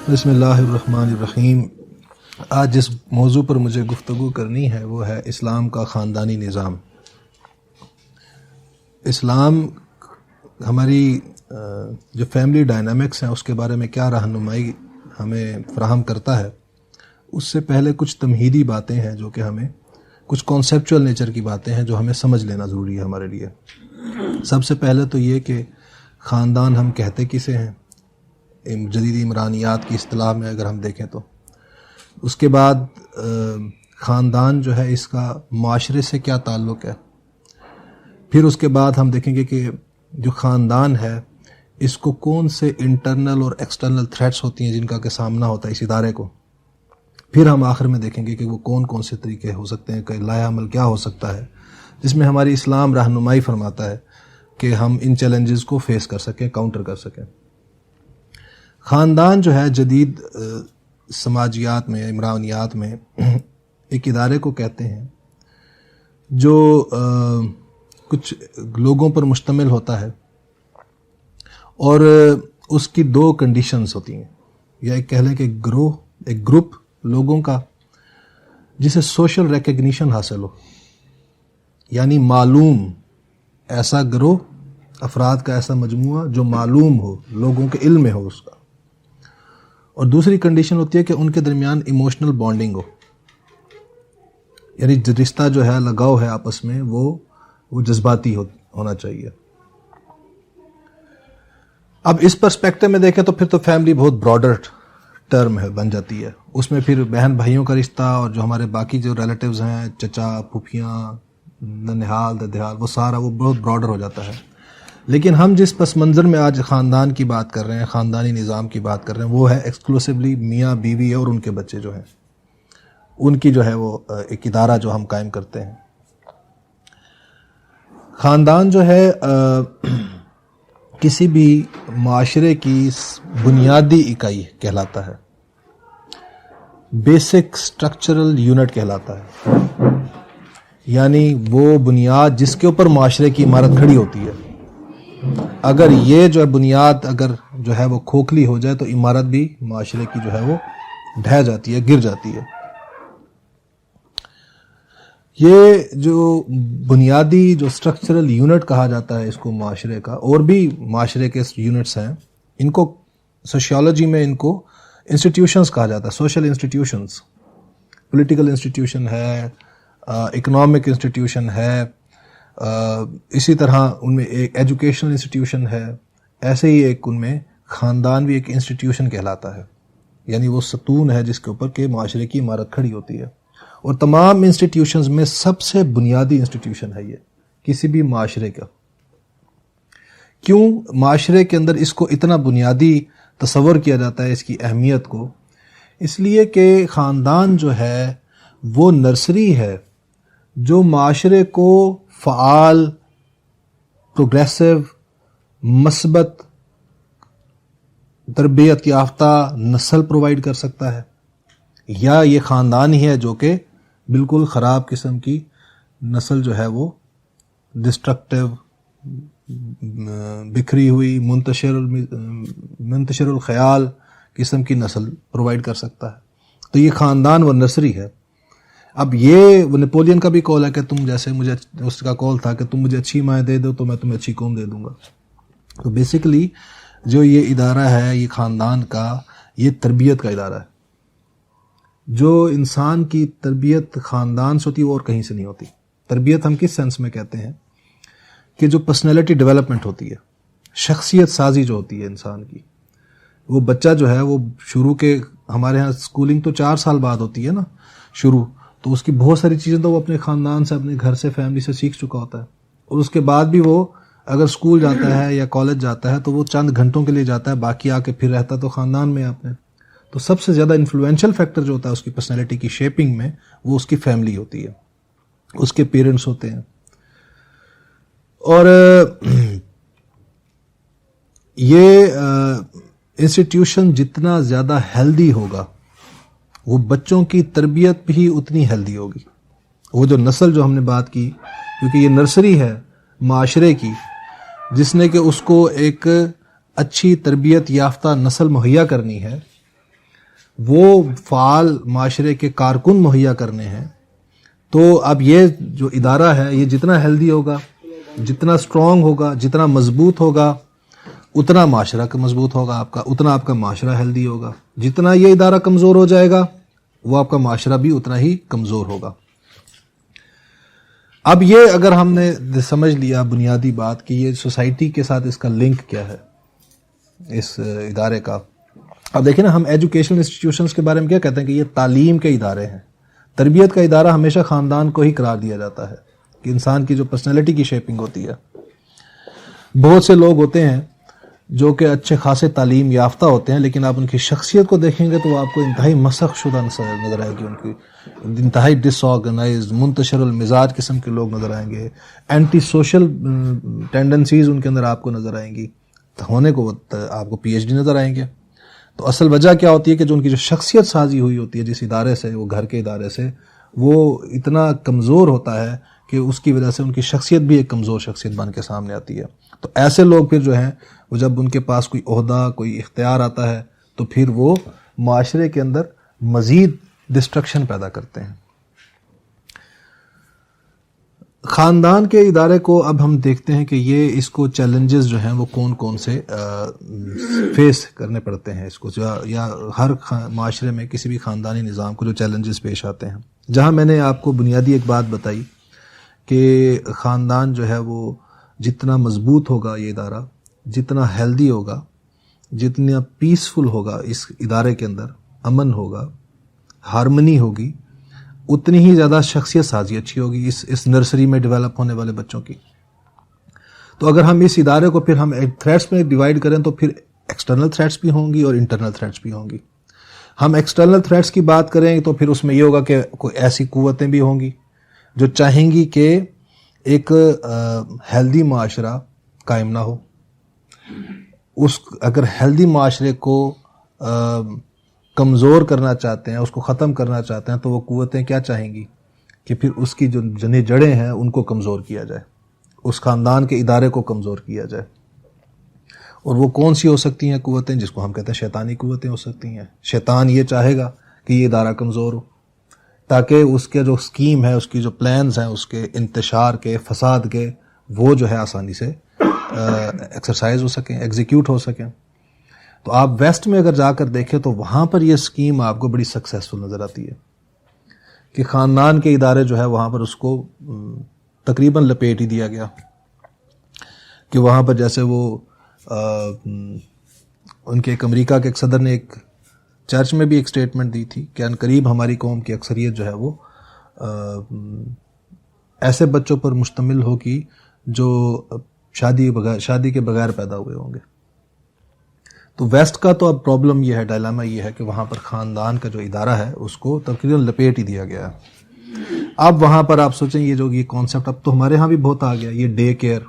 بسم اللہ الرحمن الرحیم۔ آج جس موضوع پر مجھے گفتگو کرنی ہے وہ ہے اسلام کا خاندانی نظام۔ اسلام ہماری جو فیملی ڈائنامکس ہیں اس کے بارے میں کیا رہنمائی ہمیں فراہم کرتا ہے، اس سے پہلے کچھ تمہیدی باتیں ہیں جو کہ ہمیں کچھ کانسیپچول نیچر کی باتیں ہیں جو ہمیں سمجھ لینا ضروری ہے ہمارے لیے۔ سب سے پہلے تو یہ کہ خاندان ہم کہتے کسے ہیں جدید عمرانیات کی اصطلاح میں اگر ہم دیکھیں تو، اس کے بعد خاندان جو ہے اس کا معاشرے سے کیا تعلق ہے، پھر اس کے بعد ہم دیکھیں گے کہ جو خاندان ہے اس کو کون سے انٹرنل اور ایکسٹرنل تھریٹس ہوتی ہیں جن کا کہ سامنا ہوتا ہے اس ادارے کو، پھر ہم آخر میں دیکھیں گے کہ وہ کون کون سے طریقے ہو سکتے ہیں کہ لائحہ عمل کیا ہو سکتا ہے جس میں ہماری اسلام رہنمائی فرماتا ہے کہ ہم ان چیلنجز کو فیس کر سکیں، کاؤنٹر کر سکیں۔ خاندان جو ہے جدید سماجیات میں، عمرانیات میں ایک ادارے کو کہتے ہیں جو کچھ لوگوں پر مشتمل ہوتا ہے اور اس کی دو کنڈیشنز ہوتی ہیں، یا ایک کہہ لیں کہ گروہ، ایک گروپ لوگوں کا جسے سوشل ریکگنیشن حاصل ہو، یعنی معلوم ایسا گروہ، افراد کا ایسا مجموعہ جو معلوم ہو، لوگوں کے علم میں ہو اس کا، اور دوسری کنڈیشن ہوتی ہے کہ ان کے درمیان ایموشنل بانڈنگ ہو، یعنی رشتہ جو ہے، لگاؤ ہے آپس میں، وہ جذباتی ہونا چاہیے۔ اب اس پرسپیکٹو میں دیکھیں تو پھر تو فیملی بہت براڈر ٹرم ہے، بن جاتی ہے، اس میں پھر بہن بھائیوں کا رشتہ اور جو ہمارے باقی جو ریلیٹیوز ہیں، چچا، پھوپھیاں، ننہال، ددھیال، وہ سارا وہ بہت براڈر ہو جاتا ہے۔ لیکن ہم جس پس منظر میں آج خاندان کی بات کر رہے ہیں، خاندانی نظام کی بات کر رہے ہیں، وہ ہے ایکسکلوسیولی میاں بیوی اور ان کے بچے جو ہیں، ان کی جو ہے وہ ایک ادارہ جو ہم قائم کرتے ہیں۔ خاندان جو ہے کسی بھی معاشرے کی بنیادی اکائی کہلاتا ہے، بیسک سٹرکچرل یونٹ کہلاتا ہے، یعنی وہ بنیاد جس کے اوپر معاشرے کی عمارت کھڑی ہوتی ہے۔ اگر یہ جو ہے بنیاد اگر جو ہے وہ کھوکھلی ہو جائے تو عمارت بھی معاشرے کی جو ہے وہ ڈھہ جاتی ہے، گر جاتی ہے۔ یہ جو بنیادی جو سٹرکچرل یونٹ کہا جاتا ہے اس کو معاشرے کا، اور بھی معاشرے کے یونٹس ہیں، ان کو سوشیالوجی میں ان کو انسٹیٹیوشنز کہا جاتا ہے، سوشل انسٹیٹیوشنز، پولیٹیکل انسٹیٹیوشن ہے، اکنامک انسٹیٹیوشن ہے، اسی طرح ان میں ایک ایجوکیشنل انسٹیٹیوشن ہے، ایسے ہی ایک ان میں خاندان بھی ایک انسٹیٹیوشن کہلاتا ہے، یعنی وہ ستون ہے جس کے اوپر کہ معاشرے کی عمارت کھڑی ہوتی ہے۔ اور تمام انسٹیٹیوشنز میں سب سے بنیادی انسٹیٹیوشن ہے یہ کسی بھی معاشرے کا۔ کیوں معاشرے کے اندر اس کو اتنا بنیادی تصور کیا جاتا ہے اس کی اہمیت کو؟ اس لیے کہ خاندان جو ہے وہ نرسری ہے جو معاشرے کو فعال، پروگریسو، مثبت، تربیت یافتہ نسل پرووائڈ کر سکتا ہے، یا یہ خاندان ہی ہے جو کہ بالکل خراب قسم کی نسل جو ہے وہ ڈسٹرکٹیو، بکھری ہوئی، منتشر الخیال قسم کی نسل پرووائڈ کر سکتا ہے۔ تو یہ خاندان و نرسری ہے۔ اب یہ نپولین کا بھی قول ہے کہ تم جیسے مجھے، اس کا قول تھا کہ تم مجھے اچھی مائیں دے دو تو میں تمہیں اچھی قوم دے دوں گا۔ تو بیسیکلی جو یہ ادارہ ہے، یہ خاندان کا، یہ تربیت کا ادارہ ہے۔ جو انسان کی تربیت خاندان سے ہوتی ہے وہ اور کہیں سے نہیں ہوتی۔ تربیت ہم کس سینس میں کہتے ہیں کہ جو پرسنالٹی ڈیولپمنٹ ہوتی ہے، شخصیت سازی جو ہوتی ہے انسان کی، وہ بچہ جو ہے وہ شروع کے، ہمارے ہاں سکولنگ تو 4 سال بعد ہوتی ہے نا شروع، تو اس کی بہت ساری چیزیں تو وہ اپنے خاندان سے، اپنے گھر سے، فیملی سے سیکھ چکا ہوتا ہے، اور اس کے بعد بھی وہ اگر سکول جاتا ہے یا کالج جاتا ہے تو وہ چند گھنٹوں کے لیے جاتا ہے، باقی آ کے پھر رہتا تو خاندان میں اپنے۔ تو سب سے زیادہ انفلوئنشل فیکٹر جو ہوتا ہے اس کی پرسنالٹی کی شیپنگ میں، وہ اس کی فیملی ہوتی ہے، اس کے پیرنٹس ہوتے ہیں۔ اور یہ انسٹیٹیوشن جتنا زیادہ ہیلدی ہوگا وہ بچوں کی تربیت بھی اتنی ہیلدی ہوگی۔ وہ جو نسل جو ہم نے بات کی، کیونکہ یہ نرسری ہے معاشرے کی، جس نے کہ اس کو ایک اچھی تربیت یافتہ نسل مہیا کرنی ہے، وہ فعال معاشرے کے کارکن مہیا کرنے ہیں، تو اب یہ جو ادارہ ہے یہ جتنا ہیلدی ہوگا، جتنا اسٹرانگ ہوگا، جتنا مضبوط ہوگا، اتنا معاشرہ کا مضبوط ہوگا آپ کا، اتنا آپ کا معاشرہ ہیلدی ہوگا۔ جتنا یہ ادارہ کمزور ہو جائے گا وہ آپ کا معاشرہ بھی اتنا ہی کمزور ہوگا۔ اب یہ اگر ہم نے سمجھ لیا بنیادی بات کہ یہ سوسائٹی کے ساتھ اس کا لنک کیا ہے اس ادارے کا۔ اب دیکھیں نا، ہم ایجوکیشنل انسٹیٹیوشنز کے بارے میں کیا کہتے ہیں کہ یہ تعلیم کے ادارے ہیں۔ تربیت کا ادارہ ہمیشہ خاندان کو ہی قرار دیا جاتا ہے کہ انسان کی جو پرسنالٹی کی شیپنگ ہوتی ہے۔ بہت سے لوگ ہوتے ہیں جو کہ اچھے خاصے تعلیم یافتہ ہوتے ہیں، لیکن آپ ان کی شخصیت کو دیکھیں گے تو آپ کو انتہائی مسخ شدہ نظر آئے گی، ان کی انتہائی ڈس آرگنائزڈ، منتشر المزاج قسم کے لوگ نظر آئیں گے، اینٹی سوشل ٹینڈنسیز ان کے اندر آپ کو نظر آئیں گی، ہونے کو آپ کو پی ایچ ڈی نظر آئیں گے۔ تو اصل وجہ کیا ہوتی ہے کہ جو ان کی جو شخصیت سازی ہوئی ہوتی ہے جس ادارے سے، وہ گھر کے ادارے سے، وہ اتنا کمزور ہوتا ہے کہ اس کی وجہ سے ان کی شخصیت بھی ایک کمزور شخصیت بن کے سامنے آتی ہے۔ تو ایسے لوگ پھر جو ہیں وہ جب ان کے پاس کوئی عہدہ، کوئی اختیار آتا ہے تو پھر وہ معاشرے کے اندر مزید ڈسٹرکشن پیدا کرتے ہیں۔ خاندان کے ادارے کو اب ہم دیکھتے ہیں کہ یہ اس کو چیلنجز جو ہیں وہ کون کون سے فیس کرنے پڑتے ہیں، اس کو یا ہر معاشرے میں کسی بھی خاندانی نظام کو جو چیلنجز پیش آتے ہیں۔ جہاں میں نے آپ کو بنیادی ایک بات بتائی کہ خاندان جو ہے وہ جتنا مضبوط ہوگا یہ ادارہ، جتنا ہیلدی ہوگا، جتنا پیسفل ہوگا اس ادارے کے اندر، امن ہوگا، ہارمنی ہوگی، اتنی ہی زیادہ شخصیت سازی اچھی ہوگی اس نرسری میں ڈیولپ ہونے والے بچوں کی۔ تو اگر ہم اس ادارے کو پھر ہم تھریٹس میں ڈیوائیڈ کریں تو پھر ایکسٹرنل تھریٹس بھی ہوں گی اور انٹرنل تھریٹس بھی ہوں گی۔ ہم ایکسٹرنل تھریٹس کی بات کریں تو پھر اس میں یہ ہوگا کہ کوئی ایسی قوتیں بھی ہوں گی جو چاہیں گی کہ ایک ہیلدی معاشرہ قائم نہ ہو۔ اگر ہیلدی معاشرے کو کمزور کرنا چاہتے ہیں، اس کو ختم کرنا چاہتے ہیں، تو وہ قوتیں کیا چاہیں گی کہ پھر اس کی جو جڑیں ہیں ان کو کمزور کیا جائے، اس خاندان کے ادارے کو کمزور کیا جائے۔ اور وہ کون سی ہو سکتی ہیں قوتیں؟ جس کو ہم کہتے ہیں شیطانی قوتیں ہو سکتی ہیں۔ شیطان یہ چاہے گا کہ یہ ادارہ کمزور ہو تاکہ اس کے جو اسکیم ہے، اس کی جو پلانز ہیں، اس کے انتشار کے، فساد کے، وہ جو ہے آسانی سے ایکسرسائز ہو سکیں، ایگزیکیوٹ ہو سکیں۔ تو آپ ویسٹ میں اگر جا کر دیکھیں تو وہاں پر یہ اسکیم آپ کو بڑی سکسیسفل نظر آتی ہے کہ خاندان کے ادارے جو ہے وہاں پر اس کو تقریباً لپیٹ ہی دیا گیا کہ وہاں پر جیسے وہ ان کے ایک امریکہ کے ایک صدر نے ایک چرچ میں بھی ایک سٹیٹمنٹ دی تھی کہ عنقریب ہماری قوم کی اکثریت جو ہے وہ ایسے بچوں پر مشتمل ہوگی جو شادی کے بغیر پیدا ہوئے ہوں گے۔ تو ویسٹ کا تو اب پرابلم یہ ہے، ڈائلاما یہ ہے کہ وہاں پر خاندان کا جو ادارہ ہے اس کو تقریباً لپیٹ ہی دیا گیا ہے۔ اب وہاں پر آپ سوچیں یہ جو یہ کانسیپٹ اب تو ہمارے ہاں بھی بہت آ گیا، یہ ڈے کیئر،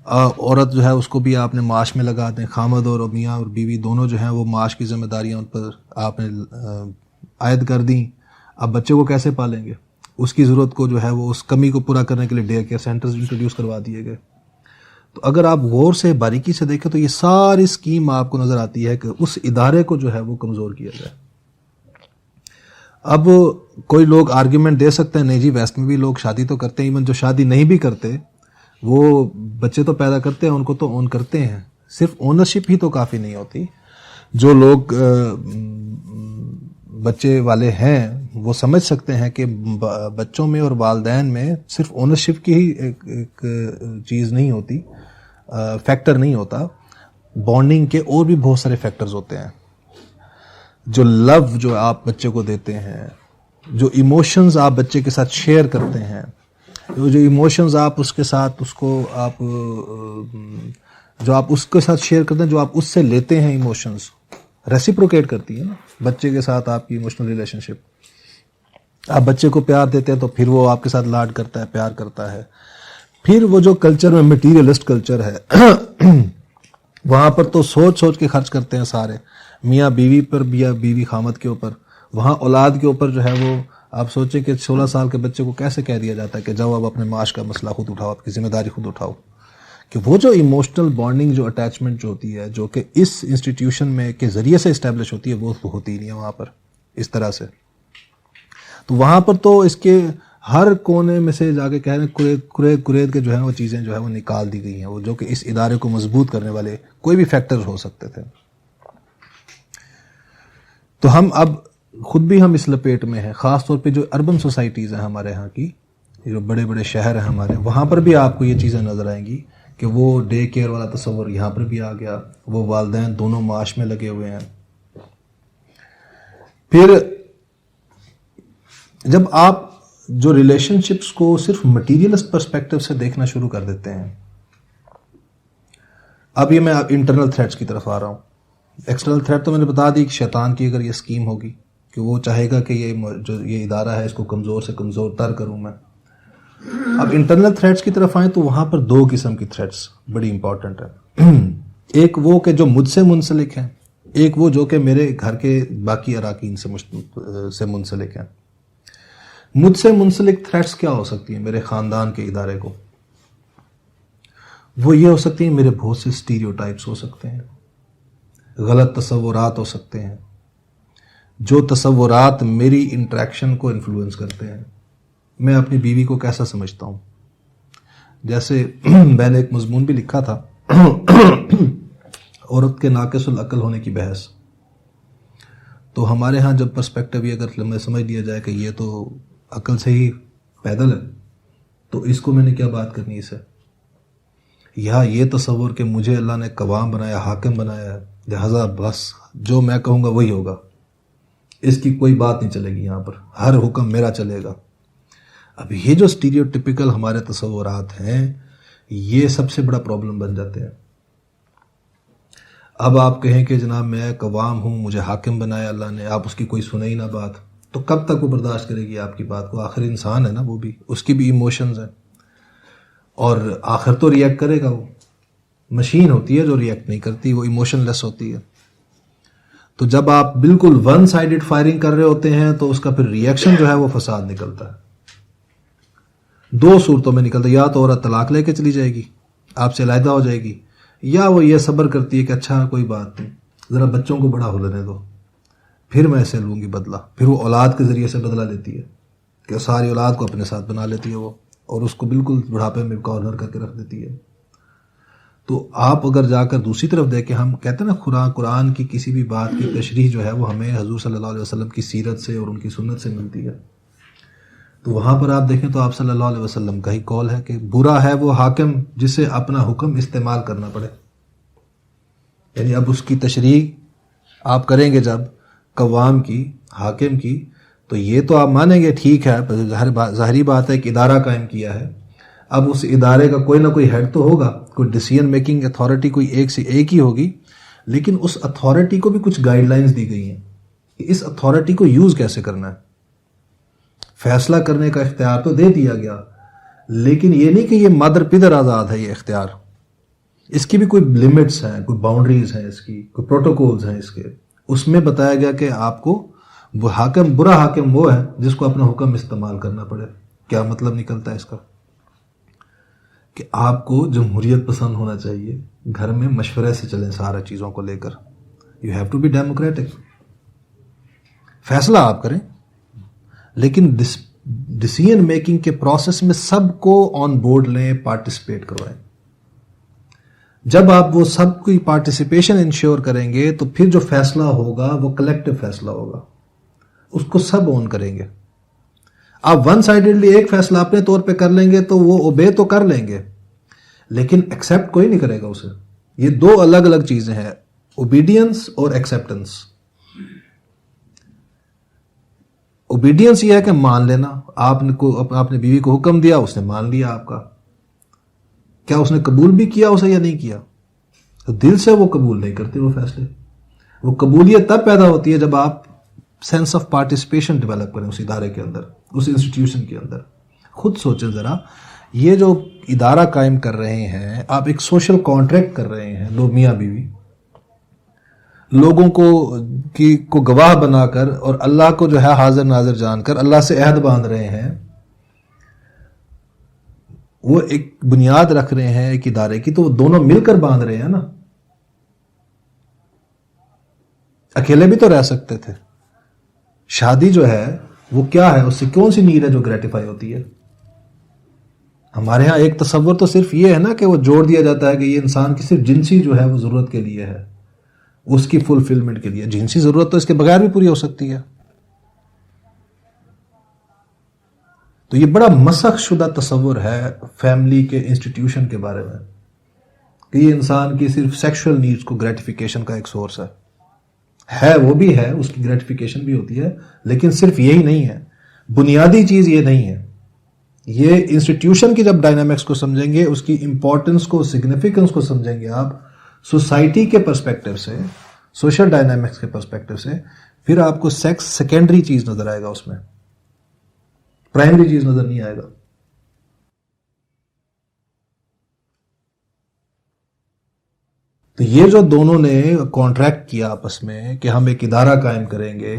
عورت جو ہے اس کو بھی آپ نے معاش میں لگا دیں، خامد اور میاں اور بیوی دونوں جو ہیں وہ معاش کی ذمہ داریاں ان پر آپ نے عائد کر دیں۔ اب بچے کو کیسے پالیں گے؟ اس کی ضرورت کو جو ہے وہ اس کمی کو پورا کرنے کے لیے ڈے کیئر سینٹرز انٹروڈیوس کروا دیے گئے۔ تو اگر آپ غور سے باریکی سے دیکھیں تو یہ ساری اسکیم آپ کو نظر آتی ہے کہ اس ادارے کو جو ہے وہ کمزور کیا جائے۔ اب کوئی لوگ آرگیومنٹ دے سکتے ہیں نہیں جی ویسٹ میں بھی لوگ شادی تو کرتے ہیں، ایون جو شادی نہیں بھی کرتے وہ بچے تو پیدا کرتے ہیں، ان کو تو اون کرتے ہیں۔ صرف اونرشپ ہی تو کافی نہیں ہوتی، جو لوگ بچے والے ہیں وہ سمجھ سکتے ہیں کہ بچوں میں اور والدین میں صرف اونرشپ کی ہی ایک چیز نہیں ہوتی، فیکٹر نہیں ہوتا، بانڈنگ کے اور بھی بہت سارے فیکٹرز ہوتے ہیں۔ جو لو جو آپ بچے کو دیتے ہیں، جو ایموشنز آپ بچے کے ساتھ شیئر کرتے ہیں، جو ایموشنز آپ اس کے ساتھ جو آپ اس کے ساتھ شیئر کرتے ہیں، جو آپ اس سے لیتے ہیں، ایموشنز ریسیپروکیٹ کرتی ہیں نا بچے کے ساتھ آپ کی ایموشنل ریلیشن شپ۔ آپ بچے کو پیار دیتے ہیں تو پھر وہ آپ کے ساتھ لاڈ کرتا ہے، پیار کرتا ہے۔ پھر وہ جو کلچر میں مٹیریلسٹ کلچر ہے وہاں پر تو سوچ کے خرچ کرتے ہیں سارے، میاں بیوی پر یا بیوی خامد کے اوپر، وہاں اولاد کے اوپر جو ہے وہ آپ سوچیں کہ 16 سال کے بچے کو کیسے کہہ دیا جاتا ہے کہ جاؤ اب اپنے معاش کا مسئلہ خود اٹھاؤ، آپ کی ذمہ داری خود اٹھاؤ، کہ وہ جو ایموشنل بانڈنگ جو اٹیچمنٹ جو ہوتی ہے جو کہ اس انسٹیٹیوشن میں کے ذریعے سے اسٹیبلش ہوتی ہے وہ ہوتی نہیں ہے وہاں پر اس طرح سے. تو وہاں پر تو اس کے ہر کونے میں سے جا کے کہہ رہے ہیں کرید کے جو ہے وہ چیزیں جو ہے وہ نکال دی گئی ہیں، وہ جو کہ اس ادارے کو مضبوط کرنے والے کوئی بھی فیکٹر ہو سکتے تھے. تو ہم اب خود بھی ہم اس لپیٹ میں ہیں، خاص طور پہ جو اربن سوسائٹیز ہیں ہمارے ہاں کی، جو بڑے بڑے شہر ہیں ہمارے، وہاں پر بھی آپ کو یہ چیزیں نظر آئیں گی کہ وہ ڈے کیئر والا تصور یہاں پر بھی آ گیا، وہ والدین دونوں معاش میں لگے ہوئے ہیں. پھر جب آپ جو ریلیشن شپس کو صرف مٹیریلسٹ پرسپیکٹو سے دیکھنا شروع کر دیتے ہیں، اب یہ میں انٹرنل تھریٹس کی طرف آ رہا ہوں. ایکسٹرنل تھریٹ تو میں نے بتا دی کہ شیطان کی اگر یہ اسکیم ہوگی کہ وہ چاہے گا کہ یہ ادارہ ہے اس کو کمزور سے کمزور تر کروں میں. اب انٹرنل تھریٹس کی طرف آئیں تو وہاں پر دو قسم کی تھریٹس بڑی امپورٹنٹ ہیں. ایک وہ کہ جو مجھ سے منسلک ہیں، ایک وہ جو کہ میرے گھر کے باقی اراکین سے منسلک ہیں. مجھ سے منسلک تھریٹس کیا ہو سکتی ہیں میرے خاندان کے ادارے کو؟ وہ یہ ہو سکتی ہیں، میرے بہت سے اسٹیریوٹائپس ہو سکتے ہیں، غلط تصورات ہو سکتے ہیں، جو تصورات میری انٹریکشن کو انفلوئنس کرتے ہیں. میں اپنی بیوی کو کیسا سمجھتا ہوں؟ جیسے میں نے ایک مضمون بھی لکھا تھا عورت کے ناقص العقل ہونے کی بحث. تو ہمارے ہاں جب پرسپیکٹو یہ اگر میں سمجھ لیا جائے کہ یہ تو عقل سے ہی پیدل ہے، تو اس کو میں نے کیا بات کرنی اسے؟ یا یہ تصور کہ مجھے اللہ نے قوام بنایا، حاکم بنایا ہے، لہذا بس جو میں کہوں گا وہی ہوگا، اس کی کوئی بات نہیں چلے گی، یہاں پر ہر حکم میرا چلے گا. اب یہ جو اسٹیریوٹیپیکل ہمارے تصورات ہیں یہ سب سے بڑا پرابلم بن جاتے ہیں. اب آپ کہیں کہ جناب میں قوام ہوں، مجھے حاکم بنایا اللہ نے، آپ اس کی کوئی سنیں ہی نہ بات، تو کب تک وہ برداشت کرے گی آپ کی بات کو؟ آخر انسان ہے نا، وہ بھی، اس کی بھی ایموشنز ہیں، اور آخر تو ریئیکٹ کرے گا. وہ مشین ہوتی ہے جو ریئیکٹ نہیں کرتی، وہ ایموشن لیس ہوتی ہے. تو جب آپ بالکل ون سائیڈڈ فائرنگ کر رہے ہوتے ہیں تو اس کا پھر ریئیکشن جو ہے وہ فساد نکلتا ہے. دو صورتوں میں نکلتا ہے، یا تو عورت طلاق لے کے چلی جائے گی، آپ سے علیحدہ ہو جائے گی، یا وہ یہ صبر کرتی ہے کہ اچھا کوئی بات نہیں، ذرا بچوں کو بڑا ہو لینے دو، پھر میں اسے لوں گی بدلہ. پھر وہ اولاد کے ذریعے سے بدلہ لیتی ہے کہ ساری اولاد کو اپنے ساتھ بنا لیتی ہے وہ، اور اس کو بالکل بڑھاپے میں کارنر کر کے رکھ دیتی ہے. تو آپ اگر جا کر دوسری طرف دیکھیں، ہم کہتے ہیں نا قرآن کی کسی بھی بات کی تشریح جو ہے وہ ہمیں حضور صلی اللہ علیہ وسلم کی سیرت سے اور ان کی سنت سے ملتی ہے. تو وہاں پر آپ دیکھیں تو آپ صلی اللہ علیہ وسلم کا ہی قول ہے کہ برا ہے وہ حاکم جسے اپنا حکم استعمال کرنا پڑے. یعنی اب اس کی تشریح آپ کریں گے جب قوام کی، حاکم کی، تو یہ تو آپ مانیں گے ٹھیک ہے، ظاہری بات ہے کہ ادارہ قائم کیا ہے، اب اس ادارے کا کوئی نہ کوئی ہیڈ تو ہوگا، کوئی ڈیسیژن میکنگ اتھارٹی کوئی ایک سے ایک ہی ہوگی، لیکن اس اتھارٹی کو بھی کچھ گائیڈ لائنز دی گئی ہیں کہ اس اتھارٹی کو یوز کیسے کرنا ہے. فیصلہ کرنے کا اختیار تو دے دیا گیا، لیکن یہ نہیں کہ یہ مادر پدر آزاد ہے یہ اختیار، اس کی بھی کوئی لمٹس ہیں، کوئی باؤنڈریز ہیں، اس کی کوئی پروٹوکولز ہیں. اس کے اس میں بتایا گیا کہ آپ کو وہ حاکم، برا حاکم وہ ہے جس کو اپنا حکم استعمال کرنا پڑے. کیا مطلب نکلتا ہے اس کا؟ کہ آپ کو جمہوریت پسند ہونا چاہیے، گھر میں مشورے سے چلیں سارا چیزوں کو لے کر. You have to be democratic, فیصلہ آپ کریں، لیکن ڈیسیژن میکنگ کے پروسیس میں سب کو آن بورڈ لیں، پارٹیسپیٹ کروائیں. جب آپ وہ سب کی پارٹیسپیشن انشور کریں گے تو پھر جو فیصلہ ہوگا وہ کلیکٹیو فیصلہ ہوگا، اس کو سب اون کریں گے. آپ ون سائیڈڈلی ایک فیصلہ اپنے طور پہ کر لیں گے تو وہ اوبے تو کر لیں گے، لیکن ایکسیپٹ کوئی نہیں کرے گا اسے. یہ دو الگ الگ چیزیں ہیں، اوبیڈینس اور ایکسیپٹنس. اوبیڈینس یہ ہے کہ مان لینا، آپ نے بیوی کو حکم دیا، اس نے مان لیا آپ کا، کیا اس نے قبول بھی کیا اسے یا نہیں کیا؟ تو دل سے وہ قبول نہیں کرتے وہ فیصلے. وہ قبولیت تب پیدا ہوتی ہے جب آپ سینس آف پارٹیسپیشن ڈیولپ کریں اس ادارے کے اندر، اس انسٹیٹیوشن کے اندر. خود سوچیں ذرا، یہ جو ادارہ قائم کر رہے ہیں آپ، ایک سوشل کانٹریکٹ کر رہے ہیں، لوگ میاں بیوی، لوگوں کو گواہ بنا کر اور اللہ کو جو ہے حاضر ناظر جان کر اللہ سے عہد باندھ رہے ہیں. وہ ایک بنیاد رکھ رہے ہیں ایک ادارے کی، تو وہ دونوں مل کر باندھ رہے ہیں نا. اکیلے بھی تو رہ سکتے تھے. شادی جو ہے وہ کیا ہے، اس سے کون سی نیڈ ہے جو گریٹیفائی ہوتی ہے؟ ہمارے ہاں ایک تصور تو صرف یہ ہے نا کہ وہ جوڑ دیا جاتا ہے کہ یہ انسان کی صرف جنسی جو ہے وہ ضرورت کے لیے ہے، اس کی فلفلمنٹ کے لیے. جنسی ضرورت تو اس کے بغیر بھی پوری ہو سکتی ہے. تو یہ بڑا مسخ شدہ تصور ہے فیملی کے انسٹیٹیوشن کے بارے میں کہ یہ انسان کی صرف سیکشل نیڈز کو گریٹیفیکیشن کا ایک سورس ہے. وہ بھی ہے، اس کی گریٹیفیکیشن بھی ہوتی ہے، لیکن صرف یہی نہیں ہے. بنیادی چیز یہ نہیں ہے. یہ انسٹیٹیوشن کی جب ڈائنامکس کو سمجھیں گے، اس کی امپورٹنس کو، سگنیفیکنس کو سمجھیں گے آپ سوسائٹی کے پرسپیکٹو سے، سوشل ڈائنامکس کے پرسپیکٹو سے، پھر آپ کو سیکس سیکنڈری چیز نظر آئے گا، اس میں پرائمری چیز نظر نہیں آئے گا. تو یہ جو دونوں نے کانٹریکٹ کیا آپس میں کہ ہم ایک ادارہ قائم کریں گے،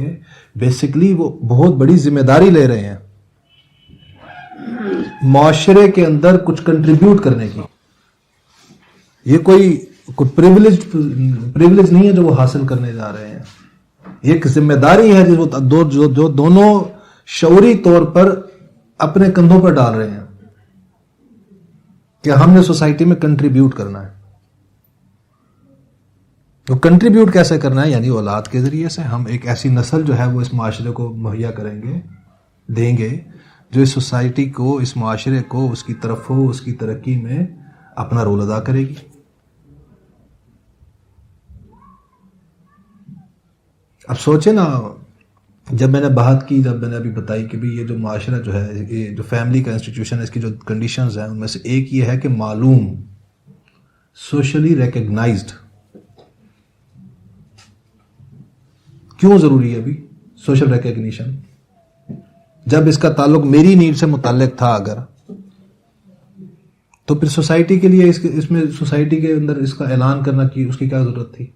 بیسیکلی وہ بہت بڑی ذمہ داری لے رہے ہیں معاشرے کے اندر کچھ کنٹریبیوٹ کرنے کی. یہ کوئی پریویلیج نہیں ہے جو وہ حاصل کرنے جا رہے ہیں. یہ ایک ذمہ داری ہے جو دونوں شعوری طور پر اپنے کندھوں پر ڈال رہے ہیں کہ ہم نے سوسائٹی میں کنٹریبیوٹ کرنا ہے. تو کنٹریبیوٹ کیسے کرنا ہے؟ یعنی اولاد کے ذریعے سے. ہم ایک ایسی نسل جو ہے وہ اس معاشرے کو مہیا کریں گے، دیں گے، جو اس سوسائٹی کو، اس معاشرے کو، اس کی ترقی، اس کی ترقی میں اپنا رول ادا کرے گی. اب سوچیں نا، جب میں نے بات کی، جب میں نے ابھی بتائی کہ بھی یہ جو معاشرہ جو ہے، یہ جو فیملی کا انسٹیٹیوشن ہے، اس کی جو کنڈیشنز ہیں ان میں سے ایک یہ ہے کہ معلوم، سوشلی ریکگنائزڈ. کیوں ضروری ہے ابھی سوشل ریکگنیشن؟ جب اس کا تعلق میری نیڈ سے متعلق تھا اگر، تو پھر سوسائٹی کے لیے اس میں سوسائٹی کے اندر اس کا اعلان کرنا کی اس کی کیا ضرورت تھی؟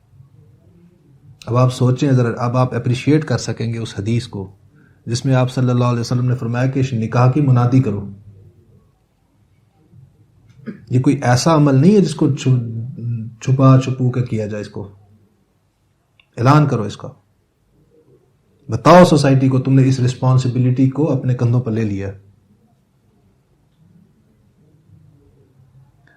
اب آپ سوچیں ذرا، اب آپ اپریشیٹ کر سکیں گے اس حدیث کو جس میں آپ صلی اللہ علیہ وسلم نے فرمایا کہ نکاح کی منادی کرو. یہ کوئی ایسا عمل نہیں ہے جس کو چھپا چھپو کے کیا جائے. اس کو اعلان کرو، اس کا بتاؤ سوسائٹی کو تم نے اس رسپانسبلٹی کو اپنے کندھوں پر لے لیا.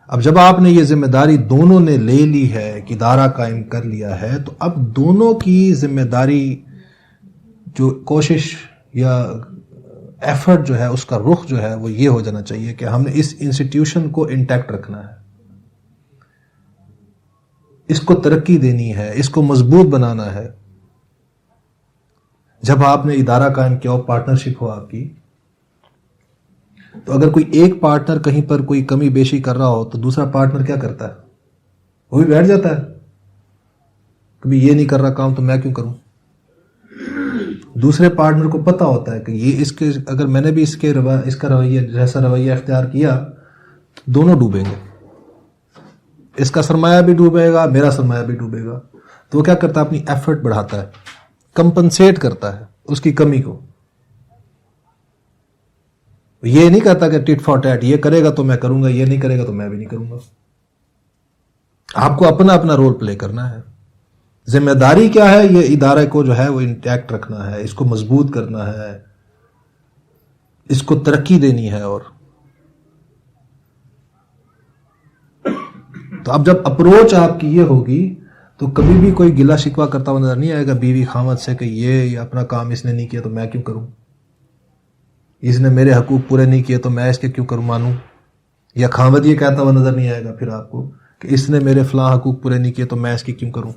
اب جب آپ نے یہ ذمہ داری دونوں نے لے لی ہے، ایک ادارہ قائم کر لیا ہے، تو اب دونوں کی ذمہ داری، جو کوشش یا ایفرٹ جو ہے، اس کا رخ جو ہے وہ یہ ہو جانا چاہیے کہ ہم نے اس انسٹیٹیوشن کو انٹیکٹ رکھنا ہے، اس کو ترقی دینی ہے، اس کو مضبوط بنانا ہے. جب آپ نے ادارہ قائم کیا ہو، پارٹنرشپ ہو آپ کی، تو اگر کوئی ایک پارٹنر کہیں پر کوئی کمی بیشی کر رہا ہو تو دوسرا پارٹنر کیا کرتا ہے؟ وہ بھی بیٹھ جاتا ہے. کبھی یہ نہیں کر رہا کام تو میں کیوں کروں؟ دوسرے پارٹنر کو پتا ہوتا ہے کہ یہ اس کے، اگر میں نے بھی اس کا رویہ، جیسا رویہ اختیار کیا، دونوں ڈوبیں گے. اس کا سرمایہ بھی ڈوبے گا، میرا سرمایہ بھی ڈوبے گا. تو وہ کیا کرتا ہے؟ اپنی ایفرٹ بڑھاتا ہے، کمپنسیٹ کرتا ہے اس کی کمی کو. یہ نہیں کہتا کہ ٹٹ فار ٹیٹ، یہ کرے گا تو میں کروں گا، یہ نہیں کرے گا تو میں بھی نہیں کروں گا. آپ کو اپنا اپنا رول پلے کرنا ہے. ذمہ داری کیا ہے؟ یہ ادارے کو جو ہے وہ انٹیکٹ رکھنا ہے، اس کو مضبوط کرنا ہے، اس کو ترقی دینی ہے. اور تو اب جب اپروچ آپ کی یہ ہوگی تو کبھی بھی کوئی گلہ شکوہ کرتا ہوا نظر نہیں آئے گا بیوی خاوند سے کہ یہ اپنا کام اس نے نہیں کیا تو میں کیوں کروں، اس نے میرے حقوق پورے نہیں کیے تو میں اس کے کیوں کروں مانوں. یا خاوند یہ کہتا ہوا نظر نہیں آئے گا پھر آپ کو کہ اس نے میرے فلاں حقوق پورے نہیں کیے تو میں اس کی کیوں کروں.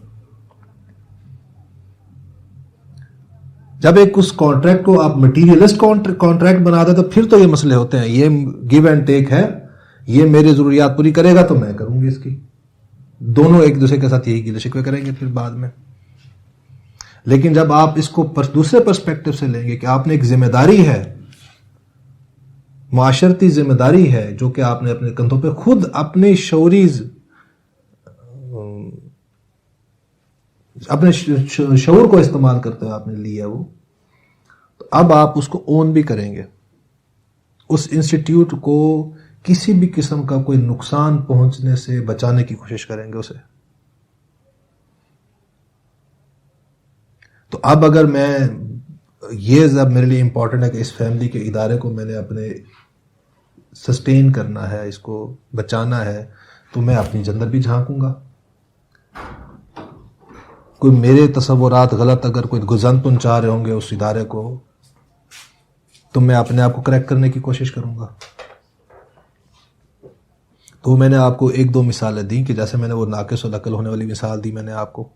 جب ایک اس کانٹریکٹ کو آپ مٹیریلسٹ کانٹریکٹ بنا دیں تو پھر تو یہ مسئلے ہوتے ہیں. یہ گیو اینڈ ٹیک ہے، یہ میری ضروریات پوری کرے گا تو میں کروں گی اس کی. دونوں ایک دوسرے کے ساتھ یہی گلے شکوے کریں گے پھر بعد میں. لیکن جب آپ اس کو دوسرے پرسپیکٹو سے لیں گے کہ آپ نے ایک ذمہ داری ہے، معاشرتی ذمہ داری ہے، جو کہ آپ نے اپنے کندھوں پہ خود اپنے اپنے شعور کو استعمال کرتے ہوئے آپ نے لیا وہ، تو اب آپ اس کو اون بھی کریں گے. اس انسٹیٹیوٹ کو کسی بھی قسم کا کوئی نقصان پہنچنے سے بچانے کی کوشش کریں گے اسے. تو اب اگر میں یہ اب میرے لیے امپورٹنٹ ہے کہ اس فیملی کے ادارے کو میں نے اپنے سسٹین کرنا ہے, اس کو بچانا ہے, تو میں اپنی جندر بھی جھانکوں گا. کوئی میرے تصورات غلط اگر کوئی گزن پہنچا رہے ہوں گے اس ادارے کو, تو میں اپنے آپ کو کریکٹ کرنے کی کوشش کروں گا. تو میں نے آپ کو ایک دو مثالیں دی کہ جیسے میں نے وہ ناقص العقل ہونے والی مثال دی میں نے آپ کو,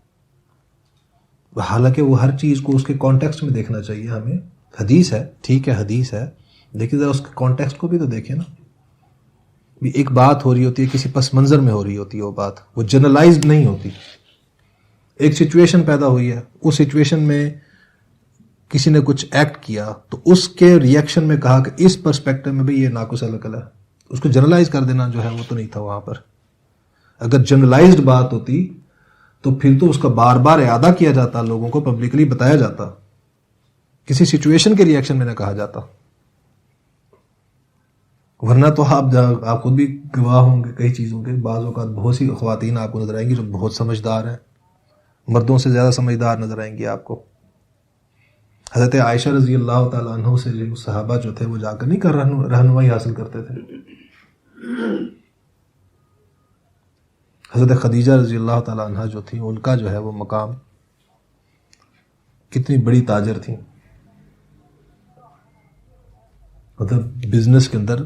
حالانکہ وہ ہر چیز کو اس کے کانٹیکسٹ میں دیکھنا چاہیے ہمیں. حدیث ہے, ٹھیک ہے حدیث ہے, لیکن ذرا اس کے کانٹیکسٹ کو بھی تو دیکھیں نا. بھی ایک بات ہو رہی ہوتی ہے, کسی پس منظر میں ہو رہی ہوتی ہے وہ بات, وہ جنرلائزڈ نہیں ہوتی. ایک سچویشن پیدا ہوئی ہے, اس سچویشن میں کسی نے کچھ ایکٹ کیا, تو اس کے ریئیکشن میں کہا کہ اس پرسپیکٹو میں بھی یہ ناقص العقل ہے. اس کو جنرلائز کر دینا جو ہے وہ تو نہیں تھا وہاں پر. اگر جنرلائزڈ بات ہوتی تو پھر تو اس کا بار بار اعادہ کیا جاتا, لوگوں کو پبلکلی بتایا جاتا, کسی سچویشن کے ریئیکشن میں نہ کہا جاتا. ورنہ تو آپ خود بھی گواہ ہوں گے کئی چیزوں کے. بعض اوقات بہت سی خواتین آپ کو نظر آئیں گی جو بہت سمجھدار ہیں, مردوں سے زیادہ سمجھدار نظر آئیں گی آپ کو. حضرت عائشہ رضی اللہ تعالیٰ عنہ سے صحابہ جو تھے وہ جا کر نہیں کر رہنمائی حاصل کرتے تھے. حضرت خدیجہ رضی اللہ تعالیٰ عنہ جو تھیں, ان کا جو ہے وہ مقام, کتنی بڑی تاجر تھیں, مطلب بزنس کے اندر